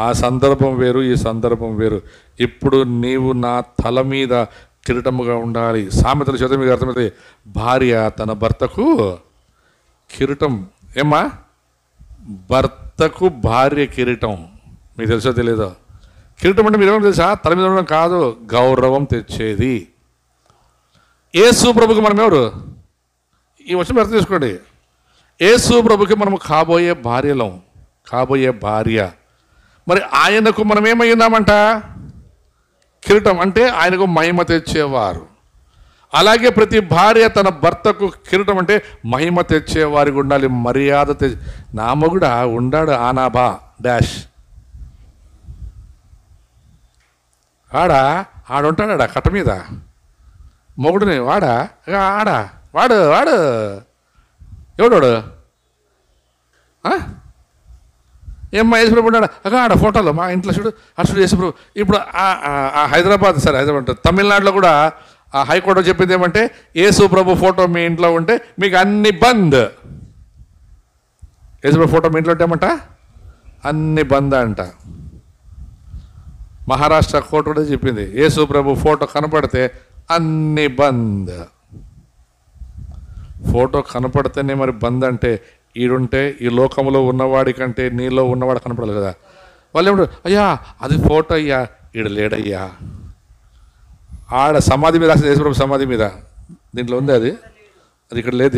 ఆ సందర్భం వేరు, ఈ సందర్భం వేరు. ఇప్పుడు నీవు నా తల మీద కిరీటముగా ఉండాలి. సామెతల చేత మీకు అర్థమైతే, భార్య తన భర్తకు కిరీటం. ఏమ్మా? భర్తకు భార్య కిరీటం. మీకు తెలుసో తెలీదో? కిరీటం అంటే మీరు ఏమో తెలుసా? తల మీద ఉండడం కాదు, గౌరవం తెచ్చేది. యేసు ప్రభుకి మనం ఎవరు? ఈ వచనం అర్థం చేసుకోండి. యేసు ప్రభుకి మనము కాబోయే భార్యలం, కాబోయే భార్య. మరి ఆయనకు మనం ఏమయ్యిందామంట? కిరీటం. అంటే ఆయనకు మహిమ తెచ్చేవారు. అలాగే ప్రతి భార్య తన భర్తకు కిరీటం అంటే మహిమ తెచ్చేవారికి ఉండాలి, మర్యాద నా మొగుడా ఉండాడు ఆనాబా డాష్ ఆడుంటాడా కట్ట మీద మొగుడుని వాడు ఎవడు? ఏమ్మా యేసుప్రభు ఉన్నాడా? ఆడ ఫోటోలో మా ఇంట్లో చూడు, అసలు యేసుప్రభు. ఇప్పుడు హైదరాబాద్, సరే హైదరాబాద్, తమిళనాడులో కూడా ఆ హైకోర్టు చెప్పింది ఏమంటే, యేసుప్రభు ఫోటో మీ ఇంట్లో ఉంటే మీకు అన్ని బంద్. యేసుప్రభు ఫోటో మీ ఇంట్లో ఉంటే ఏమంట? అన్ని బంద్ అంట. మహారాష్ట్ర కోర్టు కూడా చెప్పింది, యేసుప్రభు ఫోటో కనపడితే అన్ని బంద్. ఫోటో కనపడితేనే మరి బంద్ అంటే, ఈడుంటే ఈ లోకంలో ఉన్నవాడి కంటే నీలో ఉన్నవాడు కనపడాలి కదా. వాళ్ళు ఏమంటారు? అయ్యా అది ఫోటో అయ్యా, ఈడు లేడయ్యా. ఆడ సమాధి మీద రాసింది, యేసుప్రభు సమాధి మీద. దీంట్లో ఉంది అది ఇక్కడ లేదు,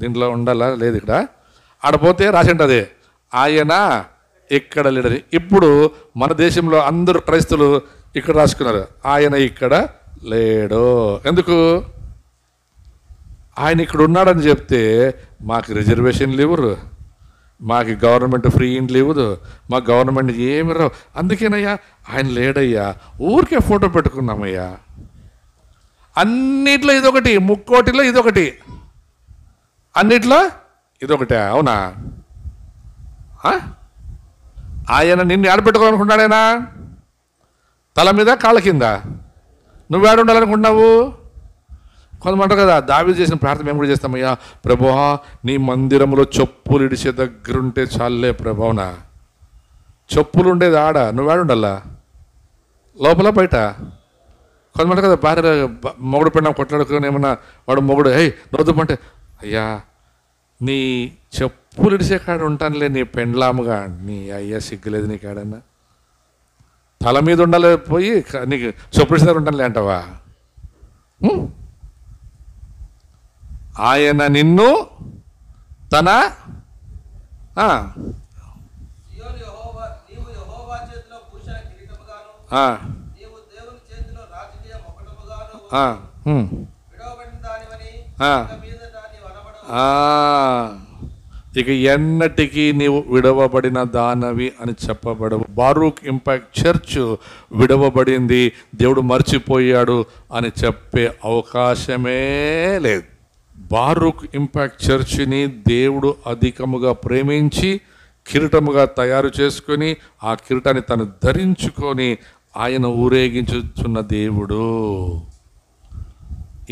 దీంట్లో ఉండాలా? లేదు ఇక్కడ. ఆడపోతే రాసి ఉంటుంది ఆయన ఇక్కడ లేడని. ఇప్పుడు మన దేశంలో అందరూ క్రైస్తవులు ఇక్కడ రాసుకున్నారు, ఆయన ఇక్కడ లేడు. ఎందుకు? ఆయన ఇక్కడ ఉన్నాడని చెప్తే మాకు రిజర్వేషన్లు ఇవ్వరు, మాకు గవర్నమెంట్ ఫ్రీ ఇండ్లు ఇవ్వదు, మాకు గవర్నమెంట్ ఏమి రావు. అందుకేనయ్యా ఆయన లేడయ్యా, ఊరికే ఫోటో పెట్టుకున్నామయ్యా. అన్నిట్లో ఇదొకటి, ముక్కోటిలో ఇదొకటి, అన్నిట్లో ఇదొకటే. అవునా? ఆయన నిన్ను ఆడపెట్టుకోవాలనుకుంటాడేనా? తల మీద కాళ్ళ కింద. నువ్వేడ ఉండాలనుకుంటున్నావు? కొంతమంది కదా, దావీదు చేసిన ప్రార్థన మేము కూడా చేస్తామయ్యా, ప్రభువా నీ మందిరంలో చెప్పులు ఇడిచే దగ్గరుంటే చాలే ప్రభువునా. చెప్పులు ఉండేది ఆడ, నువ్వేడ ఉండాలా? లోపల బయట? కొంతమంది కదా, భార్య మొగుడు పెళ్ళాం కొట్లాడుకుని ఏమన్నా వాడు మొగుడు నొద్దుమంటే, అయ్యా నీ చెప్పులు ఇడిసే కాడ ఉంటానులే, నీ పెండ్లాముగా, నీ అయ్యా సిగ్గులేదు నీ కాడన్నా. తల మీద ఉండాలి, పోయి నీకు చొప్పడిసారి ఉండాలి అంటావా? ఆయన నిన్ను తన ఇక ఎన్నటికీ నీవు విడవబడిన దానవి అని చెప్పబడవు. బారూక్ ఇంపాక్ట్ చర్చ్ విడవబడింది, దేవుడు మర్చిపోయాడు అని చెప్పే అవకాశమే లేదు. బారూక్ ఇంపాక్ట్ చర్చిని దేవుడు అధికముగా ప్రేమించి కిరీటముగా తయారు చేసుకొని ఆ కిరీటాన్ని తను ధరించుకొని ఆయన ఊరేగించుచున్న దేవుడు.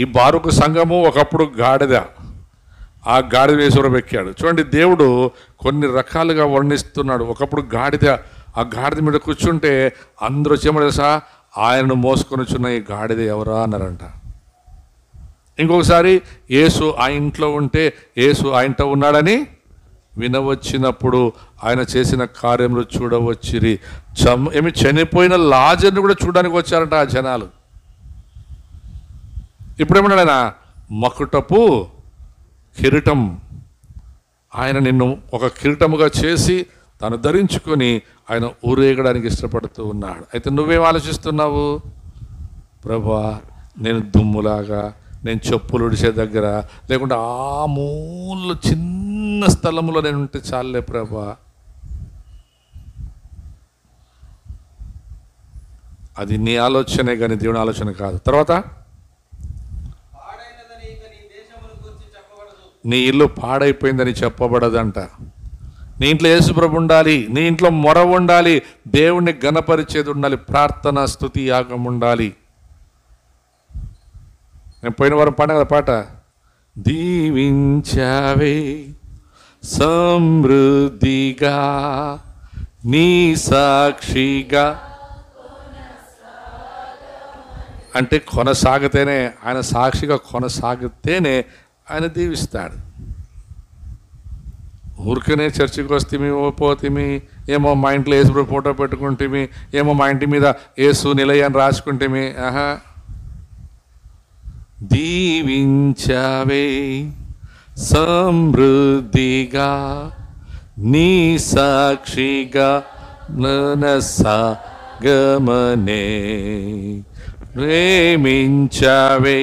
ఈ బారూక్ సంఘము ఒకప్పుడు గాడిద, ఆ గాడిద వేసురబెక్కాడు. చూడండి, దేవుడు కొన్ని రకాలుగా వర్ణిస్తున్నాడు. ఒకప్పుడు గాడిద, ఆ గాడిద మీద కూర్చుంటే అందరూ తెలుసా, ఆయనను మోసుకొని వచ్చున్న ఈ గాడిద ఎవరా అన్నారంట. ఇంకొకసారి యేసు ఆ ఇంట్లో ఉంటే యేసు ఆ ఇంట్లో ఉన్నాడని వినవచ్చినప్పుడు ఆయన చేసిన కార్యములు చూడవచ్చిరి. ఏమి చనిపోయిన లాజర్ని కూడా చూడడానికి వచ్చారంట ఆ జనాలు. ఇప్పుడేమన్నాడు ఆయన? మకుటపు కిరీటం, ఆయన నిన్ను ఒక కిరీటముగా చేసి తను ధరించుకొని ఆయన ఊరేగడానికి ఇష్టపడుతూ ఉన్నాడు. అయితే నువ్వేం ఆలోచిస్తున్నావు? ప్రభువా, నేను దుమ్ములాగా, నేను చెప్పులు ఉడిసే దగ్గర, లేకుంటే ఆ మూల చిన్న స్థలంలో నేను ఉంటే చాలే ప్రభువా. అది నీ ఆలోచనే కానీ దేవుని ఆలోచన కాదు. తర్వాత నీ ఇల్లు పాడైపోయిందని చెప్పబడదంట. నీ ఇంట్లో యేసు ప్రభు ఉండాలి, నీ ఇంట్లో మొర ఉండాలి, దేవుణ్ణి ఘనపరిచేది ఉండాలి, ప్రార్థన స్తుతి యాగం ఉండాలి. నేను పోయిన వారం పాట కదా పాట, దీవించావే సమృద్ధిగా నీ సాక్షిగా అంటే కొనసాగితేనే, ఆయన సాక్షిగా కొనసాగితేనే ఆయన దీవిస్తాడు. ఊరికనే చర్చికి వస్తేమి పోతేమి, ఏమో మా ఇంట్లో యేసు ఫోటో పెట్టుకుంటేమి, ఏమో మా ఇంటి మీద యేసు నిలయ అని రాసుకుంటేమి. దీవించావే సమృద్ధిగా నీ సాక్షిగా మనసాగమనే ప్రేమించావే.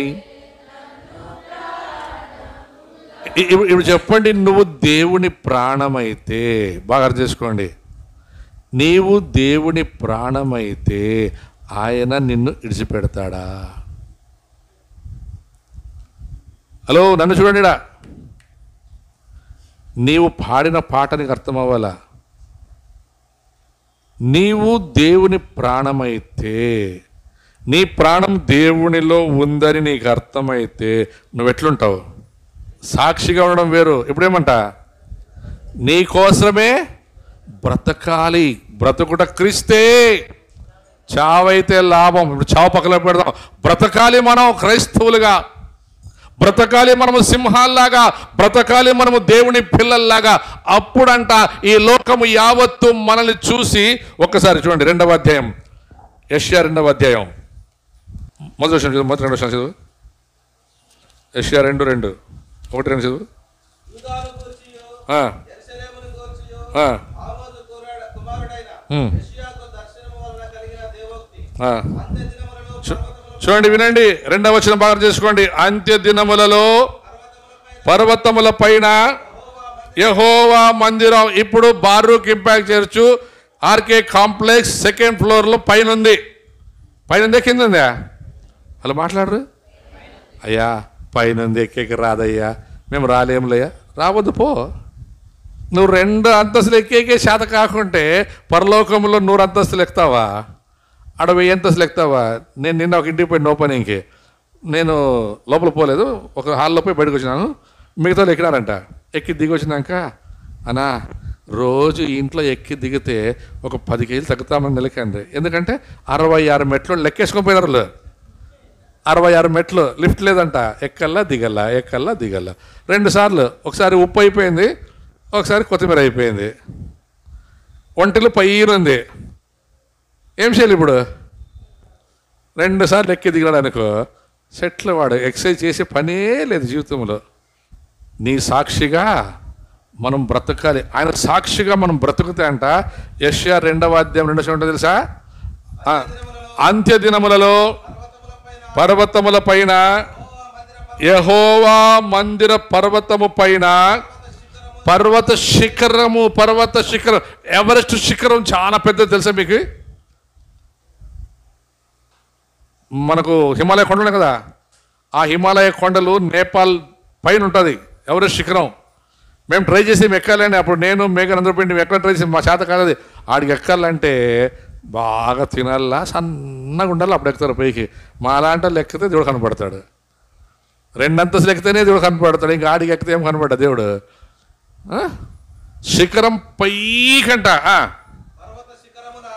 ఇప్పుడు చెప్పండి, నువ్వు దేవుని ప్రాణమైతే, బాగా అర్థం చేసుకోండి, నీవు దేవుని ప్రాణమైతే ఆయన నిన్ను విడిచిపెడతాడా? హలో, నన్ను చూడండి. నీవు పాడిన పాట నీకు అర్థం అవ్వాలా? నీవు దేవుని ప్రాణమైతే, నీ ప్రాణం దేవునిలో ఉందని నీకు అర్థమైతే నువ్వెట్లుంటావు? సాక్షిగా ఉండడం వేరు. ఇప్పుడేమంట? నీ కోసమే బ్రతకాలి, బ్రతుకుట క్రీస్తే, చావైతే లాభం. ఇప్పుడు చావు పక్కన పెడదాం. బ్రతకాలి మనం క్రైస్తవులుగా, బ్రతకాలి మనము సింహాల్లాగా, బ్రతకాలి మనము దేవుని పిల్లల్లాగా. అప్పుడంట ఈ లోకము యావత్తు మనల్ని చూసి, ఒక్కసారి చూడండి 2వ అధ్యాయం, యెషయా 2వ అధ్యాయం మొదటి చదువు, మొదటి 2వ చదువు. యెషయా 2:2, 1-2 చదువు. చూడండి, వినండి, 2వ వచనం బాగా చేసుకోండి. అంత్య దినములలో పర్వతముల పైన యెహోవా మందిరం. ఇప్పుడు Baruch impact church RK complex 2nd ఫ్లోర్లో పైన ఉంది. పైన ఉందే, కింద ఉందా? అలా మాట్లాడరు. అయ్యా పైన ఉంది, ఎక్కేకి రాదయ్యా, మేము రాలేములయ్యా. రావద్దు పో. నువ్వు 2 అంతస్తులు ఎక్కేకే శాత కాకుంటే పరలోకంలో 100 అంతస్తులు ఎక్కుతావా? ఆడ 1000 అంతస్తులు ఎక్కుతావా? నేను నిన్న ఒక ఇంటికి పోయి పని ఇంకే, నేను లోపల పోలేదు, ఒక హాల్లో పోయి బయటకు వచ్చినాను. మిగతా వాళ్ళు ఎక్కినారంట. ఎక్కి దిగి వచ్చినాక, అన్నా రోజు ఇంట్లో ఎక్కి దిగితే ఒక 10 కేజీలు తగ్గుతామని నిలకండి. ఎందుకంటే 66 మెట్లు లెక్కేసుకొని పోయినారు. 66 మెట్లు, లిఫ్ట్ లేదంట. ఎక్కల్లా దిగల్లా, ఎక్కల్లా దిగల్లా. 2 సార్లు, ఒకసారి ఉప్పు అయిపోయింది, ఒకసారి కొత్తిమీర అయిపోయింది. ఒంటిలో పైనుంది. ఏం చేయాలి ఇప్పుడు? 2 సార్లు ఎక్కి దిగాడు అనుకో, సెట్లు. వాడు ఎక్సర్సైజ్ చేసే పనే లేదు జీవితంలో. నీ సాక్షిగా మనం బ్రతకాలి. ఆయన సాక్షిగా మనం బ్రతుకుతే అంట, యెషయా 2వ అధ్యాయం 2వ వచనం తెలుసా? అంత్య దినములలో పర్వతముల పైన, యెహోవా మందిర పర్వతము పైన, పర్వత శిఖరం, ఎవరెస్ట్ శిఖరం చాలా పెద్దది తెలుసా మీకు? మనకు హిమాలయ కొండలు ఉన్నాయి కదా, ఆ హిమాలయ కొండలు నేపాల్ పైన ఉంటుంది ఎవరెస్ట్ శిఖరం. మేము ట్రై చేసి ఎక్కాలని, అప్పుడు నేను మేఘన్ అందరూ పిండి ఎక్కడ ట్రై చేసి మా చేత కాదు. ఆడికి ఎక్కాలంటే బాగా తినాలా, సన్నగా ఉండాలి, అప్పుడు ఎక్కుతారు పైకి. మా అలాంటి వాళ్ళు ఎక్కితే దేవుడు కనపడతాడు. 2 అంతస్తులు ఎక్కితేనే దేవుడు కనపడతాడు, ఇంకా ఆడికి ఎక్కితే ఏం కనపడ్డా దేవుడు? శిఖరం పైకంట,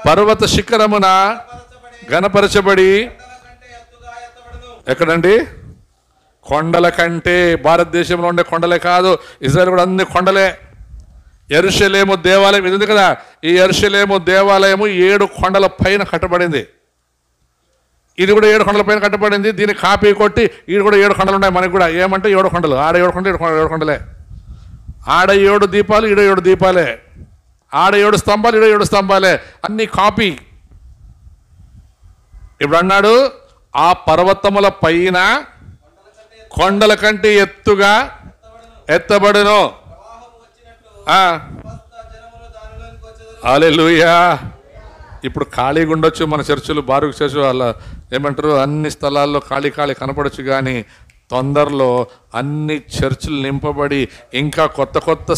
పర్వత శిఖరమున గణపరచబడి. ఎక్కడండి? కొండల కంటే. భారతదేశంలో ఉండే కొండలే కాదు, ఇజ్రాయెల్ కూడా అన్ని కొండలే. యెరూషలేము దేవాలయం ఇది ఉంది కదా, ఈ యెరూషలేము దేవాలయము 7 కొండల పైన కట్టబడింది. ఇది కూడా 7 కొండల పైన కట్టబడింది. దీన్ని కాపీ కొట్టి ఇది కూడా 7 కొండలు ఉన్నాయి మనకి కూడా. ఏమంటే 7 కొండలు, ఆడ 7 కొండలు, 7 కొండలే. ఆడ 7 దీపాలు, ఈడ 7 దీపాలే. ఆడ 7 స్తంభాలు, ఈడ 7 స్తంభాలే. అన్ని కాపీ. ఇప్పుడు అన్నాడు, ఆ పర్వతముల పైన కొండల కంటే ఎత్తుగా ఎత్తబడును. హల్లెలూయా. ఇప్పుడు ఖాళీగా ఉండొచ్చు మన చర్చిలు, బారుకు చర్చ్ అలా ఏమంటారు, అన్ని స్థలాల్లో ఖాళీ కనపడచ్చు. కానీ తొందరలో అన్ని చర్చిలు నింపబడి ఇంకా కొత్త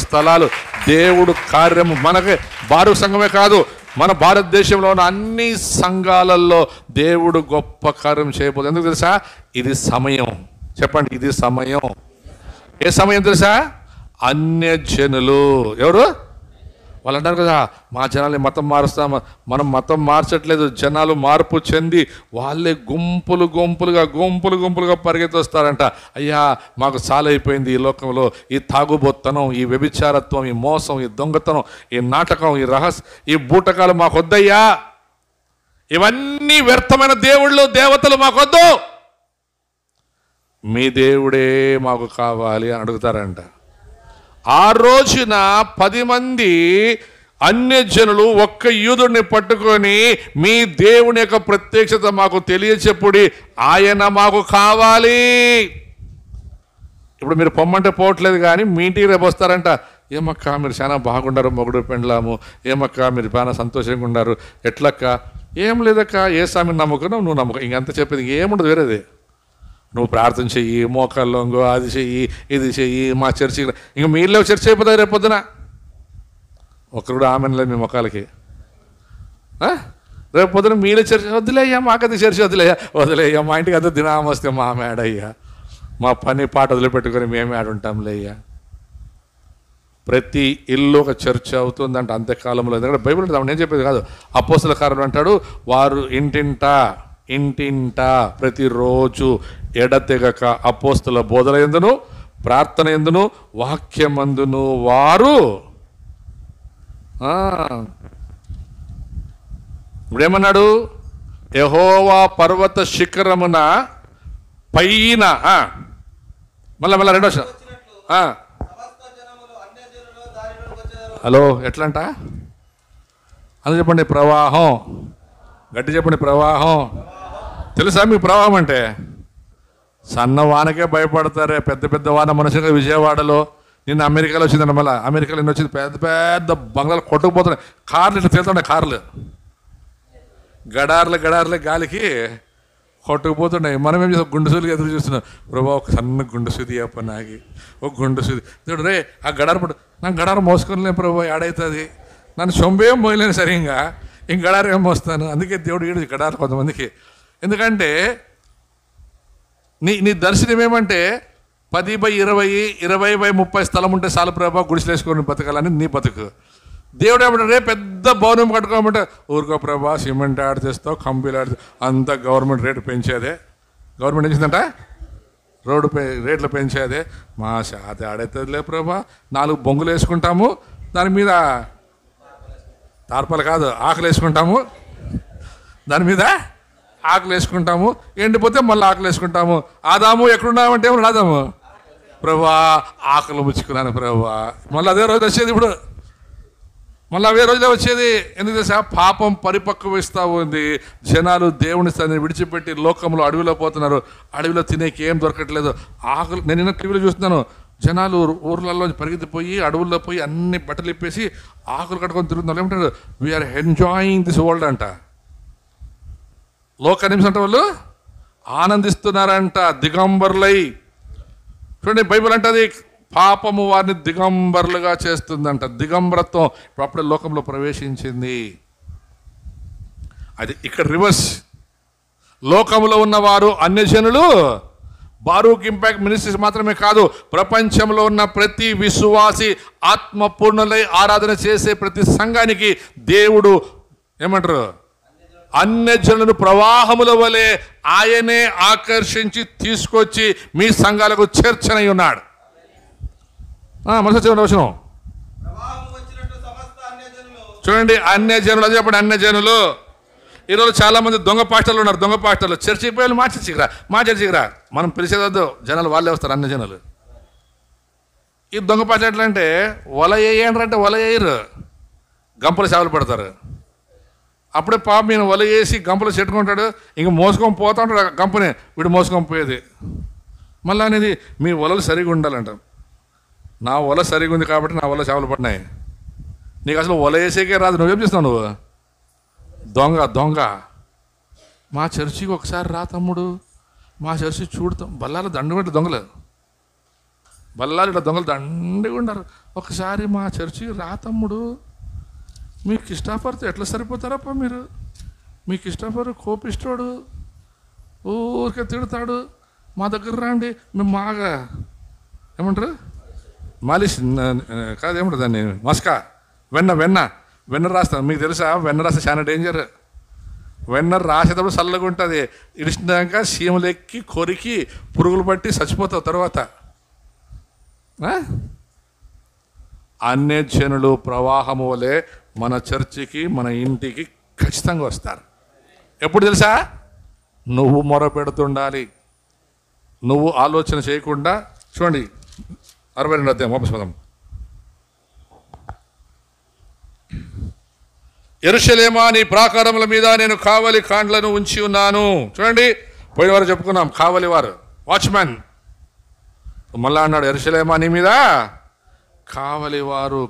స్థలాలు దేవుడు కార్యము. మనకి బారుకు సంఘమే కాదు, మన భారతదేశంలో ఉన్న అన్ని సంఘాలలో దేవుడు గొప్ప కార్యం చేయబోతుంది. ఎందుకు తెలుసా? ఇది సమయం. చెప్పండి, ఇది సమయం. ఏ సమయం తెలుసా? అన్యజనులు. ఎవరు? వాళ్ళు అంటారు కదా, మా జనాల్ని మతం మారుస్తాం. మనం మతం మార్చట్లేదు, జనాలు మార్పు చెంది వాళ్ళే గుంపులుగా పరిగెత్తొస్తారంట. అయ్యా, మాకు చాలా అయిపోయింది ఈ లోకంలో, ఈ తాగుబోత్తనం, ఈ వ్యభిచారత్వం, ఈ మోసం, ఈ దొంగతనం, ఈ నాటకం, ఈ ఈ బూటకాలు మాకొద్దయ్యా. ఇవన్నీ వ్యర్థమైన దేవతలు మాకొద్దు, మీ దేవుడే మాకు కావాలి అని అడుగుతారంట. ఆ రోజున 10 మంది అన్యజనులు ఒక్క యూదుడిని పట్టుకొని, మీ దేవుని యొక్క ప్రత్యక్షత మాకు తెలియచెప్పుడి, ఆయన మాకు కావాలి. ఇప్పుడు మీరు పొమ్మంటే పోవట్లేదు, కానీ మీ ఇంటికి రేపు వస్తారంట. ఏమక్క మీరు చాలా బాగుండారు, మొగుడు పెండ్లాము, ఏమక్క మీరు చాలా సంతోషంగా ఉన్నారు, ఎట్లక్క? ఏం లేదక్క, ఏ స్వామిని నమ్ముకున్నావు, నువ్వు నమ్ముకో, ఇంకంత చెప్పేది ఏముండదు వేరేది. నువ్వు ప్రార్థన చెయ్యి, మోకాల్లో అది చెయ్యి, ఇది చెయ్యి, మా చర్చి. ఇంక మీ ఇల్లు చర్చ్ అయిపోతుంది రేపు పొద్దున. ఒకరు కూడా ఆమె లేదు మీ మొక్కలకి. రేపు పొద్దున మీలో చర్చ వదిలేయ్యా, మాకది చర్చ వదిలేయ్యా, మా ఇంటికి అంతా దినామ వస్తే మా మేడయ్యా, మా పని పాట వదిలిపెట్టుకొని మేము ఆడుంటాంలే అయ్యా. ప్రతి ఇల్లు ఒక చర్చ అవుతుందంట అంత్యకాలంలో. ఎందుకంటే బైబిల్ నేను చెప్పేది కాదు, అపోస్తల కార్యం అంటాడు, వారు ఇంటింట ప్రతిరోజు ఎడతెగక అపోస్తల బోధన యందును, ప్రార్థన యందును, వాక్యమందును వారు. ఇప్పుడేమన్నాడు? యెహోవా పర్వత శిఖరమున పైన. మళ్ళా 2వ. హలో, ఎట్లంట? అని చెప్పండి, ప్రవాహం. గట్టి చెప్పండి, ప్రవాహం. తెలుసా మీకు ప్రవాహం అంటే? సన్న వానకే భయపడతారే, పెద్ద వాన. మనుషులుగా విజయవాడలో నిన్న అమెరికాలో వచ్చిందండి. మళ్ళీ అమెరికాలో నిన్న వచ్చింది, పెద్ద బంగ్లాలు కొట్టుకుపోతున్నాయి. కార్లు ఇట్లా తేలుతున్నాయి, కార్లు గడార్లే గాలికి కొట్టుకుపోతున్నాయి. మనం ఏం చేస్తాం? గుండెసూదికి ఎదురు చూస్తున్నాం. ప్రభా, ఒక సన్న గుండెసూది అప్ప నాకి, ఒక గుండెసూది. దేవుడు రే, ఆ గడారు పడు, నాకు గడారు మోసుకోలేను ప్రభా, ఏడవుతుంది, నన్ను చొంబేం పోయలేను సరిగ్గా, ఇంక గడారు ఏం మోస్తాను. అందుకే దేవుడు ఈడు గడారు కొంతమందికి. ఎందుకంటే నీ దర్శనం ఏమంటే 10/20, 20/30 స్థలం ఉంటే చాలు ప్రభా, గుడిసెలు వేసుకొని బతకాలని నీ బతుకు. దేవుడు ఏమంటే రే పెద్ద భవనం కట్టుకోమంటే, ఊరుకో ప్రభా, సిమెంట్ యాడ్ చేస్తావు, కంపెనీలు యాడ్, అంతా గవర్నమెంట్ రేటు పెంచేదే. గవర్నమెంట్ పెంచిందంట, రోడ్డు రేట్లు పెంచేదే. మా శాత ఆడవుతుందిలే ప్రభా, 4 బొంగులు వేసుకుంటాము, దాని మీద తార్పాలు కాదు, ఆకులు వేసుకుంటాము, దాని మీద ఆకులు వేసుకుంటాము, ఎండిపోతే మళ్ళీ ఆకులు వేసుకుంటాము. ఆదాము ఎక్కడున్నామంటే ఏమో రాదాము, ప్రభువా ఆకులు ముచ్చుకున్నాను ప్రభువా. మళ్ళీ అదే రోజు వచ్చేది, ఇప్పుడు మళ్ళీ అవే రోజులే వచ్చేది. ఎందుకు తెలుసా? పాపం పరిపక్వమిస్తూ ఉంది. జనాలు దేవుని స్థాయిని విడిచిపెట్టి లోకంలో అడవిలో పోతున్నారు. అడవిలో తినేకి ఏం దొరకట్లేదు. ఆకులు, నేను నిన్న టీవీలో చూస్తున్నాను, జనాలు ఊర్లలో పరిగెత్తిపోయి అడవుల్లో పోయి అన్ని బట్టలు ఇప్పేసి ఆకులు కట్టుకొని తిరుగుతున్నారు. ఏమంటారు? వీఆర్ ఎంజాయింగ్ దిస్ వరల్డ్ అంట. లోక నిమిషం అంటే వాళ్ళు ఆనందిస్తున్నారంట, దిగంబరులై. చూడండి, బైబిల్ అంటది పాపము వారిని దిగంబరులుగా చేస్తుందంట. దిగంబరత్వం ఇప్పుడు అప్పుడే లోకంలో ప్రవేశించింది. అది ఇక్కడ రివర్స్. లోకంలో ఉన్నవారు అన్యజనులు, బారూక్ ఇంపాక్ట్ మినిస్ట్రీస్ మాత్రమే కాదు, ప్రపంచంలో ఉన్న ప్రతి విశ్వాసి ఆత్మపూర్ణులై ఆరాధన చేసే ప్రతి సంఘానికి దేవుడు ఏమంటారు? అన్యజనులను ప్రవాహముల వలె ఆయనే ఆకర్షించి తీసుకొచ్చి మీ సంఘాలకు చేర్చనై ఉన్నాడు. మనసు వచనం చూడండి, అన్యజనులు. అదే చెప్పండి, అన్యజనులు. ఈరోజు చాలా మంది దొంగ పాస్టర్లు ఉన్నారు. దొంగ పాస్టర్లు చర్చికి పోయి మా చర్చికి రా, మనం పిలిచేదొద్దు, జనాలు వాళ్ళే వస్తారు అన్యజనులు. ఈ దొంగ పాస్టర్ ఎట్లా అంటే, వల వేయండి అంటే వల వేయరు, గంపలు సేవలు పెడతారు. అప్పుడే పాప ఈయన వల వేసి గంపలు చెట్టుకుంటాడు, ఇంక మోసుకొని పోతా ఉంటాడు గంపని, వీడు మోసుకొని పోయేది. మళ్ళీ అనేది మీ వలలు సరిగా ఉండాలంట. నా వల సరిగా ఉంది కాబట్టి నా వల్ల చేపలు పడినాయి. నీకు అసలు వల వేసేకే రాదు, నువ్వేం చేస్తున్నావు? నువ్వు దొంగ. మా చర్చికి ఒకసారి రా తమ్ముడు, మా చర్చి చూడతాం. బల్లాలు దండుకుంటే దొంగలు, బల్లాలు ఇట్లా దొంగలు దండిగా ఉండరు. ఒకసారి మా చర్చికి రా తమ్ముడు, మీ కిస్టాఫర్తో ఎట్లా సరిపోతారప్ప మీరు? మీ కిస్టాఫర్ కోపిస్తాడు, ఊరికే తిడతాడు. మా దగ్గర రండి, మేము మాగా ఏమంటారు మాలిష్ కాదు, ఏమంటారు దాన్ని, మస్కా, వెన్న రాస్తాను. మీకు తెలుసా వెన్న రాస్తే చాలా డేంజర్. వెన్న రాసేటప్పుడు చల్లగా ఉంటుంది, ఇడిచినాక సీమలెక్కి కొరికి పురుగులు పట్టి చచ్చిపోతావు తర్వాత. అన్యజనులు ప్రవాహము వలె మన చర్చికి మన ఇంటికి ఖచ్చితంగా వస్తారు. ఎప్పుడు తెలుసా? నువ్వు మొరపెడుతుండాలి, నువ్వు ఆలోచన చేయకుండా. చూడండి 62 అధ్యాయం వాపస్ పదం. యెరూషలేమా, నీ ప్రాకారముల మీద నేను కావలి కాండ్లను ఉంచి ఉన్నాను. చూడండి, పోయిన వారు చెప్పుకున్నాం, కావలి వారు, వాచ్మెన్. మళ్ళా అన్నాడు, యెరూషలేమా నీ మీద కావలివారు.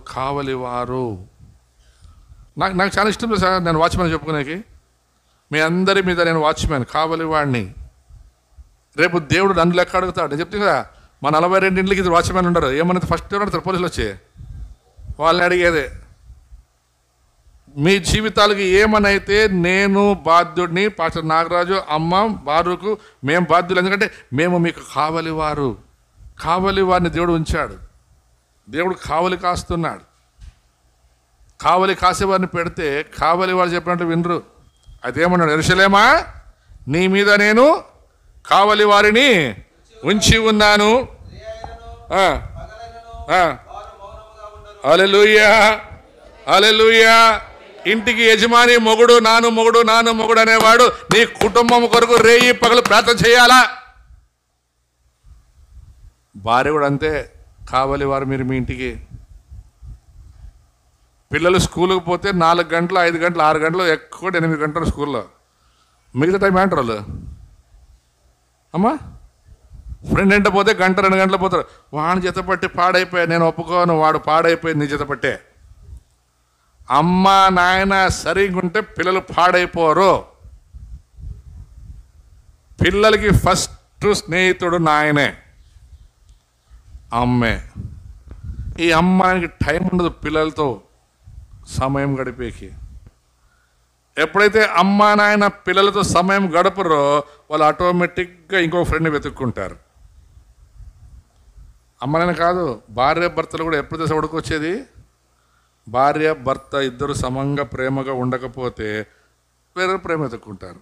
నాకు చాలా ఇష్టం సార్, నేను వాచ్మెన్ చెప్పుకునేకి. మీ అందరి మీద నేను వాచ్మెన్, కావలివాడిని. రేపు దేవుడు నన్ను లెక్క అడుగుతాడు. నేను చెప్తాను కదా, మా 42 ఇంట్లకి ఇద్దరు వాచ్మెన్ ఉండరు. ఏమన్నా ఫస్ట్ ఎవరు అడుగుతారు? పోలీసులు వచ్చి వాళ్ళని అడిగేదే. మీ జీవితాలకి ఏమనైతే నేను బాధ్యుడిని, పాస్టర్ నాగరాజు, అమ్మ, బారూకు, మేము బాధ్యులు. ఎందుకంటే మేము మీకు కావలివారిని దేవుడు ఉంచాడు. దేవుడు కావలి కాస్తున్నాడు. కావలి కాసేవారిని పెడితే కావలివారు చెప్పినట్టు వినరు. అదేమన్నాడు? యెరూషలేమా నీ మీద నేను కావలి వారిని ఉంచి ఉన్నాను. హల్లెలూయా, హల్లెలూయా. ఇంటికి యజమాని మొగుడు, నాను మొగుడు అనేవాడు నీ కుటుంబం కొరకు రేయి పగలు ప్రార్థన చేయాలా? భార్య కూడా అంతే, కావలి వారు మీరు మీ ఇంటికి. పిల్లలు స్కూల్కి పోతే 4 గంటలు, 5 గంటలు, 6 గంటలు, ఎక్కువ 8 గంటలు స్కూల్లో. మిగతా టైం ఏంటారు వాళ్ళు? అమ్మా ఫ్రెండ్ ఎంట పోతే 1 2 గంటలు పోతారు. వాడిని జతపట్టి పాడైపోయా, నేను ఒప్పుకోను, వాడు పాడైపోయి నీ జతపట్టే. అమ్మ నాయన సరిగ్గా ఉంటే పిల్లలు పాడైపోరు. పిల్లలకి ఫస్ట్ స్నేహితుడు నాయనే, అమ్మే. ఈ అమ్మాయికి టైం ఉండదు పిల్లలతో సమయం గడిపేకి. ఎప్పుడైతే అమ్మా నాయన పిల్లలతో సమయం గడపరో వాళ్ళు ఆటోమేటిక్గా ఇంకో ఫ్రెండ్ని వెతుక్కుంటారు. అమ్మనైనా కాదు, భార్య భర్తలు కూడా ఎప్పుడైతే ఉడకొచ్చేది, భార్య భర్త ఇద్దరు సమంగా ప్రేమగా ఉండకపోతే వేరే ప్రేమ వెతుక్కుంటారు.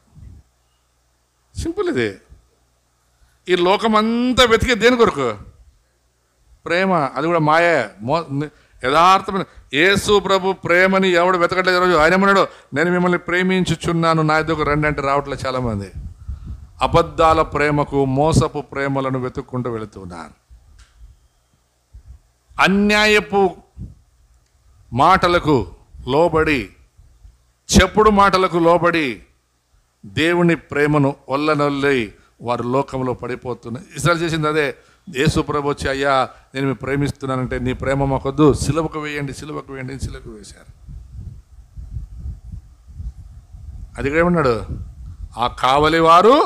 సింపుల్ ఇది. ఈ లోకమంతా వెతికే దేని కొరకు? ప్రేమ. అది కూడా మాయే. యథార్థమైన యేసు ప్రభు ప్రేమని ఎవడు వెతకట్లేదు రోజు. ఆయన ఏమన్నాడు, నేను మిమ్మల్ని ప్రేమించుచున్నాను, నా ఎదుగు రండి అంటే రావట్లేదు చాలామంది. అబద్ధాల ప్రేమకు, మోసపు ప్రేమలను వెతుక్కుంటూ వెళుతున్నారు. అన్యాయపు మాటలకు లోబడి, చెప్పుడు మాటలకు లోబడి దేవుని ప్రేమను ఒల్లనొల్లి వారు లోకంలో పడిపోతున్నారు. ఇస్రాయేల్ చేసింది అదే. యేసు ప్రభు వచ్చి, అయ్యా నేను మీరు ప్రేమిస్తున్నానంటే నీ ప్రేమ మాకొద్దు, సిలువకు వేయండి, సిలువకు వేయండి, సిలువకు వేశారు. అది కూడా ఏమన్నాడు, ఆ కావలి వారు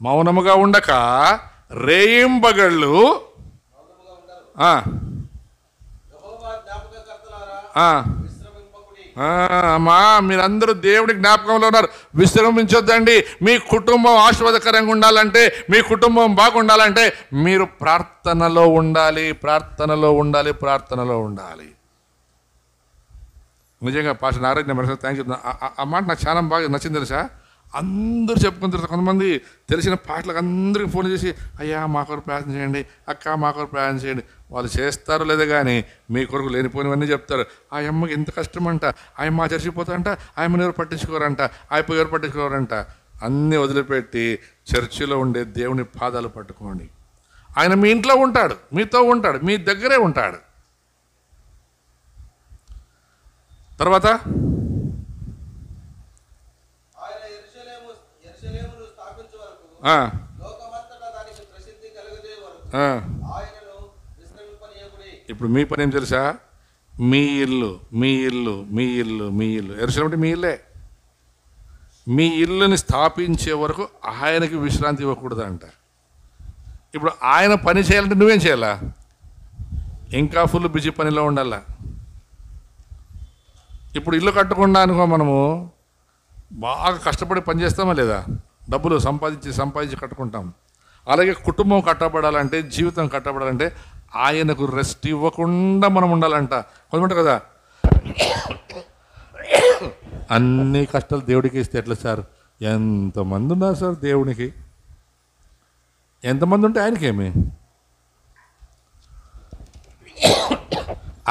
మౌనముగా ఉండక రేయింబగళ్ళు అమ్మా మీరందరూ దేవుడి జ్ఞాపకంలో ఉన్నారు, విశ్రమించొద్దండి. మీ కుటుంబం ఆశీర్వాదకరంగా ఉండాలంటే, మీ కుటుంబం బాగుండాలంటే మీరు ప్రార్థనలో ఉండాలి, ప్రార్థనలో ఉండాలి, ప్రార్థనలో ఉండాలి. నిజంగా పాస్టర్ నారాయణ మనసు థ్యాంక్ యూ. ఆ మాట నాకు చాలా బాగా నచ్చింది తెలుసా. అందరూ చెప్పుకున్న తర్వాత కొంతమంది తెలిసిన పాటలకు అందరికీ ఫోన్ చేసి, అయ్యా మా కొరకు ప్రార్థన చేయండి, అక్క మా కొరకు ప్రార్థన చేయండి. వాళ్ళు చేస్తారో లేదా కానీ మీ కొరకు లేనిపోయినవన్నీ చెప్తారు. ఆ అమ్మకి ఎంత కష్టం అంట, ఆయన మా చర్చిపోతారంట, ఆయమ్మని ఎవరు పట్టించుకోరంట, ఆయప్ప ఎవరు పట్టించుకోరంట. అన్నీ వదిలిపెట్టి చర్చిలో ఉండే దేవుని పాదాలు పట్టుకోండి. ఆయన మీ ఇంట్లో ఉంటాడు, మీతో ఉంటాడు, మీ దగ్గరే ఉంటాడు. తర్వాత ఇప్పుడు మీ పని ఏం తెలుసా, మీ ఇల్లు, మీ ఇల్లు, మీ ఇల్లు, మీ ఇల్లు. యెరూషలేము అంటే మీ ఇల్లే. మీ ఇల్లుని స్థాపించే వరకు ఆయనకి విశ్రాంతి ఇవ్వకూడదంట. ఇప్పుడు ఆయన పని చేయాలంటే నువ్వేం చేయాలా, ఇంకా ఫుల్ బిజీ పనిలో ఉండాలా. ఇప్పుడు ఇల్లు కట్టకుండా అనుకో, మనము బాగా కష్టపడి పని చేస్తామా లేదా, డబ్బులు సంపాదించి కట్టుకుంటాం. అలాగే కుటుంబం కట్టబడాలంటే, జీవితం కట్టబడాలంటే ఆయనకు రెస్ట్ ఇవ్వకుండా మనం ఉండాలంట. కొంతమంది కదా, అన్ని కష్టాలు దేవుడికి ఇస్తే ఎట్లా సార్, ఎంతమంది ఉన్నారు సార్ దేవునికి, ఎంతమంది ఉంటే ఆయనకేమి.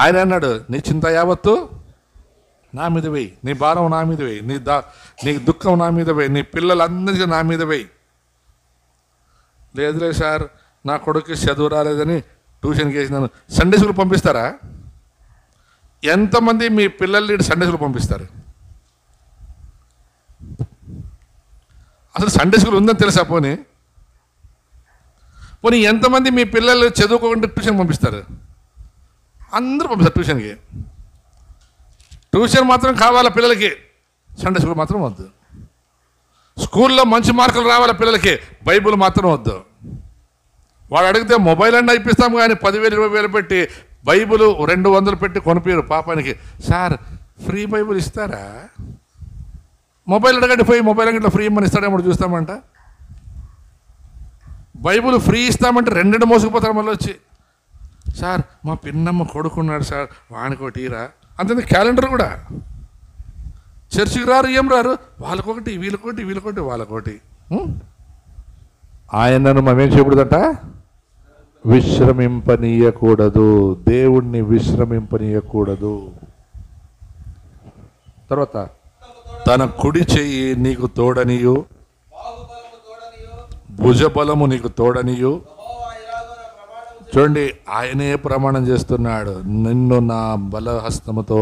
ఆయన అన్నాడు, నీ చింత యావత్తు నా మీద వేయి, నీ భారం నా మీద వేయి, నీ దుఃఖం నా మీద వేయి, నీ పిల్లలందరికీ నా మీద వేయి. లేదులే సార్ నా కొడుకు చదువు రాలేదని ట్యూషన్కి వేసినాను. సండే స్కూల్ పంపిస్తారా? ఎంతమంది మీ పిల్లల్ని సండే స్కూల్ పంపిస్తారు? అసలు సండే స్కూల్ ఉందని తెలుసా? పోనీ ఎంతమంది మీ పిల్లలు చదువుకోకుండా ట్యూషన్ పంపిస్తారు? అందరూ పంపిస్తారు ట్యూషన్కి. ట్యూషన్ మాత్రం కావాలా పిల్లలకి, సండే స్కూల్ మాత్రం వద్దు. స్కూల్లో మంచి మార్కులు రావాలా పిల్లలకి, బైబుల్ మాత్రం వద్దు. వాడు అడిగితే మొబైల్ అన్నీ ఇప్పిస్తాము కానీ 10,000 20,000 పెట్టి బైబుల్ 200 పెట్టి కొనిపోయారు పాపానికి. సార్ ఫ్రీ బైబుల్ ఇస్తారా? మొబైల్ అడగండి, పోయి మొబైల్ అంగట్లో ఫ్రీ ఇమ్మని ఇస్తాడేమో చూస్తామంట. బైబుల్ ఫ్రీ ఇస్తామంటే 2 మోసుకుపోతారు మళ్ళీ వచ్చి. సార్ మా పిన్నమ్మ కొడుకున్నాడు సార్, వానికోటిరా అంతే. క్యాలెండర్ కూడా చర్చికి రారు, ఏం రారు, వాళ్ళకొకటి వీళ్ళకొకటి వీళ్ళకొకటి వాళ్ళకొకటి. ఆయనను మేమేం చేయకూడదట, విశ్రమింపనీయకూడదు. దేవుణ్ణి విశ్రమింపనీయకూడదు. తర్వాత తన కుడి చెయ్యి నీకు తోడనియు, భుజబలము నీకు తోడనియు. చూడండి, ఆయనే ప్రమాణం చేస్తున్నాడు, నిన్ను నా బలహస్తముతో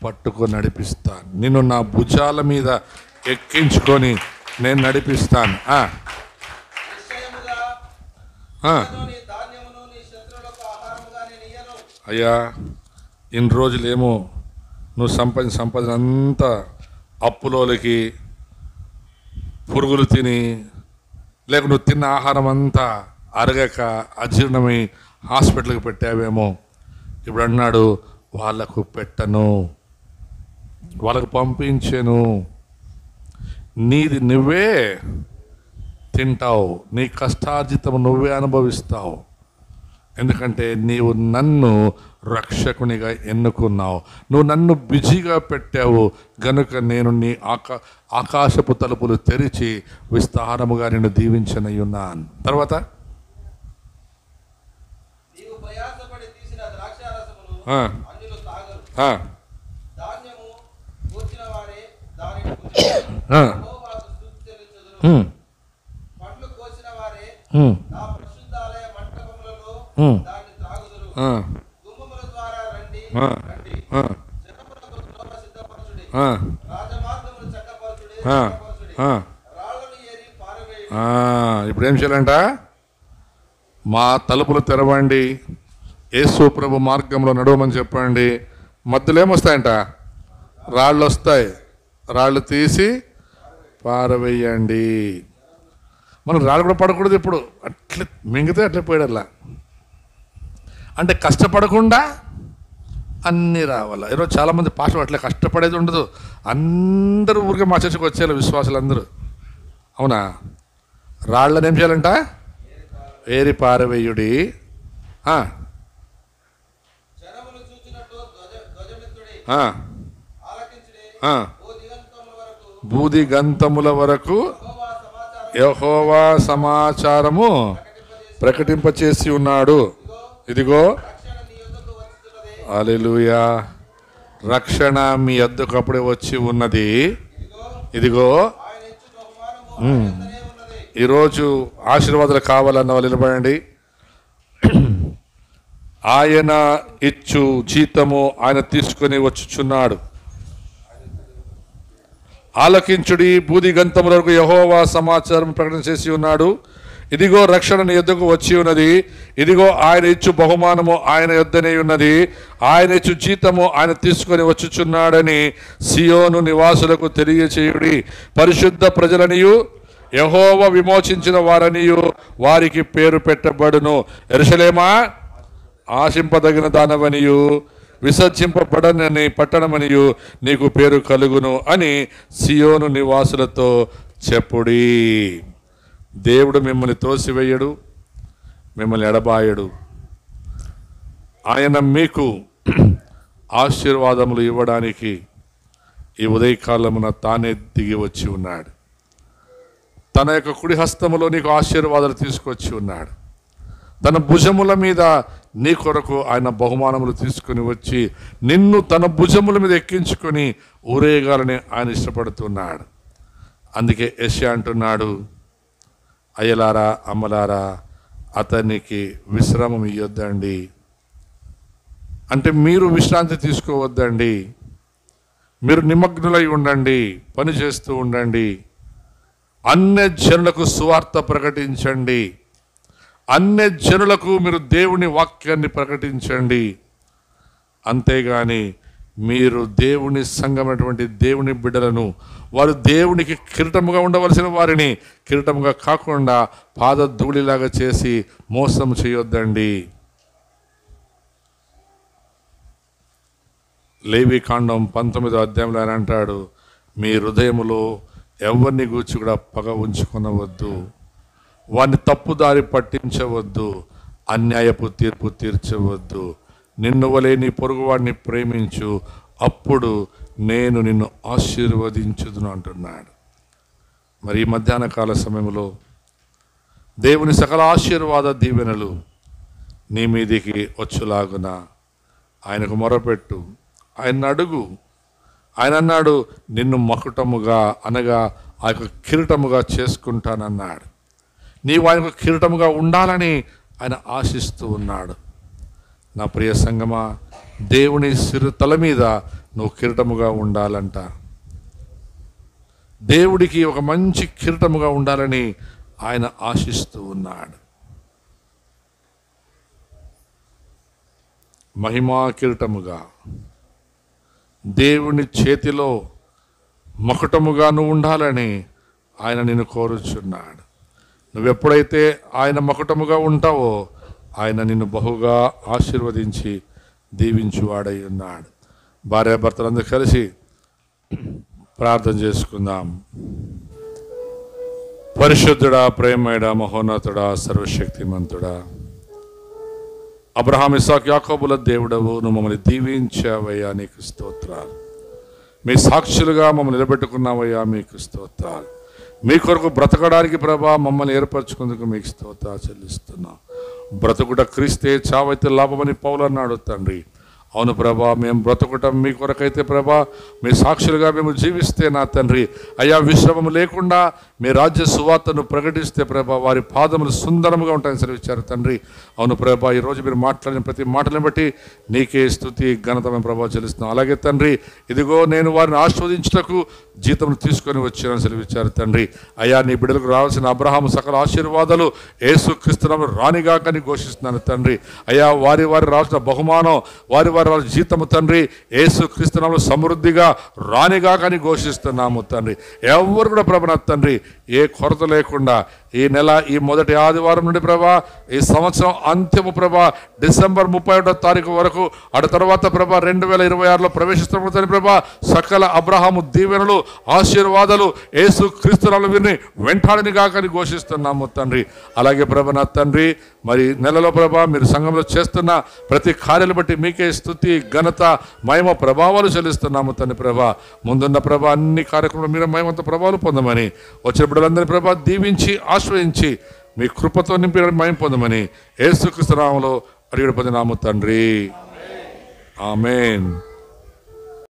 పట్టుకొని నడిపిస్తాను, నిన్ను నా భుజాల మీద ఎక్కించుకొని నేను నడిపిస్తాను. అయ్యా ఇన్ని రోజులేమో నువ్వు సంపాదన అంతా అప్పులోలకి పురుగులు తిని, లేక నువ్వు తిన్న ఆహారం అంతా అరగక అజీర్ణమై హాస్పిటల్కి పెట్టావేమో. ఇప్పుడు అన్నాడు, వాళ్ళకు పెట్టను, వాళ్ళకు పంపించెను, నీది నువ్వే తింటావు, నీ కష్టార్జితం నువ్వే అనుభవిస్తావు. ఎందుకంటే నీవు నన్ను రక్షకునిగా ఎన్నుకున్నావు, నువ్వు నన్ను బిజీగా పెట్టావు గనుక నేను నీ ఆకాశపు తలుపులు తెరిచి విస్తారముగా నిన్ను దీవించనై ఉన్నాను. తర్వాత అన్యులు తాగరు. ధాన్యము కూర్చిన వారే దానిని యెహోవాకు స్తుతి చెల్లించుదురు. పండ్లు కోసిన వారే నా పరిశుద్ధాలయ మంటపములలో దాన్ని త్రాగుదురు. గుమ్మముల ద్వారా రండి రండి, జనములకు త్రోవ సిద్ధపరచుడి, రాజమార్గములు చక్కపరచుడి, రాళ్లను ఏరి పారవేయుడి. ఇప్పుడు ఏం చేయాలంట? మా తలుపులు తెరవండి, యేసు ప్రభు మార్గంలో నడవమని చెప్పండి. మధ్యలో ఏమొస్తాయంట? రాళ్ళు వస్తాయి. రాళ్ళు తీసి పారవేయండి. మనం రాళ్ళు కూడా పడకూడదు. ఇప్పుడు అట్లే మింగితే అట్లే పోయాడల్లా. అంటే కష్టపడకుండా అన్నీ రావాలా. ఈరోజు చాలామంది పాటలు అట్లా కష్టపడేది ఉండదు. అందరూ ఊరికే మా చర్చకు వచ్చేయాలి విశ్వాసులు అందరూ. అవునా? రాళ్ళని ఏం చేయాలంట? ఏరి పారవేయుడి. బూది గంతముల వరకు యెహోవా సమాచారము ప్రకటింపచేసి ఉన్నాడు. ఇదిగో హల్లెలూయా, రక్షణ మీ యొద్దకు అప్పుడే వచ్చి ఉన్నది. ఇదిగో ఈరోజు ఆశీర్వాదాలు కావాలన్న వాళ్ళు నిలబడండి. ఆయన ఇచ్చు జీతము ఆయన తీసుకొని వచ్చుచున్నాడు. ఆలకించుడి, బూది గంతముల వరకు యెహోవా సమాచారం ప్రకటన చేసి ఉన్నాడు. ఇదిగో రక్షణ నీ యొద్దకు వచ్చి ఉన్నది. ఇదిగో ఆయన ఇచ్చు బహుమానము ఆయన యొద్దనే ఉన్నది. ఆయన ఇచ్చు జీతము ఆయన తీసుకొని వచ్చుచున్నాడని సియోను నివాసులకు తెలియచేయుడి. పరిశుద్ధ ప్రజలనియు యెహోవా విమోచించిన వారనియు వారికి పేరు పెట్టబడును. యెరూషలేమా, ఆశింపదగిన దానవనియు విసర్జింపబడనని పట్టణమనియు నీకు పేరు కలుగును అని సియోను నివాసులతో చెప్పుడి. దేవుడు మిమ్మల్ని తోసివేయడు, మిమ్మల్ని ఎడబాయడు. ఆయన మీకు ఆశీర్వాదములు ఇవ్వడానికి ఈ ఉదయకాలమున తానే దిగి వచ్చి ఉన్నాడు. తన యొక్క కుడి హస్తములో నీకు ఆశీర్వాదాలు తీసుకొచ్చి ఉన్నాడు. తన భుజముల మీద నీ కొరకు ఆయన బహుమానములు తీసుకుని వచ్చి నిన్ను తన భుజముల మీద ఎక్కించుకొని ఊరేగాలని ఆయన ఇష్టపడుతున్నాడు. అందుకే యెషయా అంటున్నాడు, అయ్యలారా అమ్మలారా అతనికి విశ్రామం ఇవ్వద్దండి. అంటే మీరు విశ్రాంతి తీసుకోవద్దండి, మీరు నిమగ్నులై ఉండండి, పని చేస్తూ ఉండండి. అన్య జనులకు సువార్త ప్రకటించండి. అన్య జనులకు మీరు దేవుని వాక్యాన్ని ప్రకటించండి. అంతేగాని మీరు దేవుని సంఘమైనటువంటి దేవుని బిడ్డలను, వారు దేవునికి కిరీటముగా ఉండవలసిన వారిని కిరీటముగా కాకుండా పాదధూళిలాగా చేసి మోసం చేయొద్దండి. లేవికాండం 19వ అధ్యాయంలో ఆయన అంటాడు, మీ హృదయములో ఎవరిని గూర్చి కూడా పగ ఉంచుకొనవద్దు, వారిని తప్పుదారి పట్టించవద్దు, అన్యాయపు తీర్పు తీర్చవద్దు, నిన్ను వలె నీ పొరుగువాడిని ప్రేమించు, అప్పుడు నేను నిన్ను ఆశీర్వదించుదును అంటున్నాడు. మరి ఈ మధ్యాహ్న కాల సమయంలో దేవుని సకల ఆశీర్వాద దీవెనలు నీ మీదికి వచ్చులాగున ఆయనకు మొరపెట్టు, ఆయన అడుగు. ఆయన అన్నాడు, నిన్ను మకుటముగా అనగా ఆ యొక్క కిరీటముగా చేసుకుంటానన్నాడు. నీవు ఆయనకు కిరీటముగా ఉండాలని ఆయన ఆశిస్తూ ఉన్నాడు. నా ప్రియ సంగమా, దేవుని తల మీద నువ్వు కిరీటముగా ఉండాలంట. దేవుడికి ఒక మంచి కిరీటముగా ఉండాలని ఆయన ఆశిస్తూ ఉన్నాడు. మహిమా కిరీటముగా దేవుని చేతిలో మకుటముగా నువ్వు ఉండాలని ఆయన నిన్ను కోరుచున్నాడు. నువ్వెప్పుడైతే ఆయన మకుటముగా ఉంటావో ఆయన నిన్ను బహుగా ఆశీర్వదించి దీవించువాడై ఉన్నాడు. భార్యాభర్తలందరూ కలిసి ప్రార్థన చేసుకుందాం. పరిశుద్ధుడా, ప్రేమయుడా, మహోన్నతుడా, సర్వశక్తిమంతుడా, అబ్రహాం, ఇస్సాకు, యాకోబుల దేవుడవు, నువ్వు మమ్మల్ని దీవించావయ్యా, నీకు స్తోత్రాలు. మీ సాక్షులుగా మమ్మల్ని నిలబెట్టుకున్నావయ్యా, మీకు స్తోత్రాలు. మీ కొరకు బ్రతకడానికి ప్రభా మమ్మల్ని ఏర్పరచుకుందుకు మీకు స్తోత్రాలు చెల్లిస్తున్నాం. బ్రతుకుట క్రీస్తే, చావైతే లాభమని పౌలు అన్నాడు తండ్రి. అవును ప్రభా, మేము బ్రతుకుటం మీ కొరకైతే ప్రభా, మీ సాక్షులుగా మేము జీవిస్తే నా తండ్రి అయ్యా, విశ్రమం లేకుండా మీ రాజ్య సువార్తను ప్రకటిస్తే ప్రభా, వారి పాదములు సుందరముగా ఉంటాయని సెలవిచ్చారు తండ్రి. అవును ప్రభా, ఈరోజు మీరు మాట్లాడిన ప్రతి మాటలను బట్టి నీకే స్తుతి ఘనత మేము ప్రభా చెల్లిస్తున్నాం. అలాగే తండ్రి, ఇదిగో నేను వారిని ఆస్వాదించుటకు జీతమును తీసుకొని వచ్చానని సెలవిచ్చారు తండ్రి. అయ్యా, నీ బిడ్డలకు రావాల్సిన అబ్రహాము సకల ఆశీర్వాదాలు యేసుక్రీస్తునామమున రానిగాకని ఘోషిస్తున్నాను తండ్రి. అయ్యా, వారి రావాల్సిన బహుమానం, వారి జీతము తండ్రి యేసుక్రీస్తునామమున సమృద్ధిగా రానిగాకని ఘోషిస్తున్నాము తండ్రి. ఎవరు కూడా ప్రభా నా తండ్రి ఏ కొరత లేకుండా ఈ నెల ఈ మొదటి ఆదివారం నుండి ప్రభా, ఈ సంవత్సరం అంత్యము ప్రభా డిసెంబర్ 31వ తారీఖు వరకు, అటు తర్వాత ప్రభా 2026లో ప్రవేశిస్తున్న ప్రభా, సకల అబ్రహాము దీవెనలు ఆశీర్వాదాలు యేసుక్రీస్తునామమున వీరిని వెంటాడని గాకని ఘోషిస్తున్నాము తండ్రి. అలాగే ప్రభా నా తండ్రి, మరి నెలలో ప్రభా మీరు సంఘంలో చేస్తున్న ప్రతి కార్యాలు బట్టి మీకే స్తుతి ఘనత మహిమ ప్రభావాలు చెల్లిస్తున్నాము తండ్రి. ప్రభా ముందున్న ప్రభా అన్ని కార్యక్రమాలు మీరు మహిమంత ప్రభావాలు పొందమని, వచ్చిన బిడ్డలందరినీ ప్రభా దీవించి ఆశ్రయించి మీ కృపతో నింపి మహిమ పొందమని యేసుక్రీస్తు నామములో అడిగి పొందినాము తండ్రి. ఆమేన్.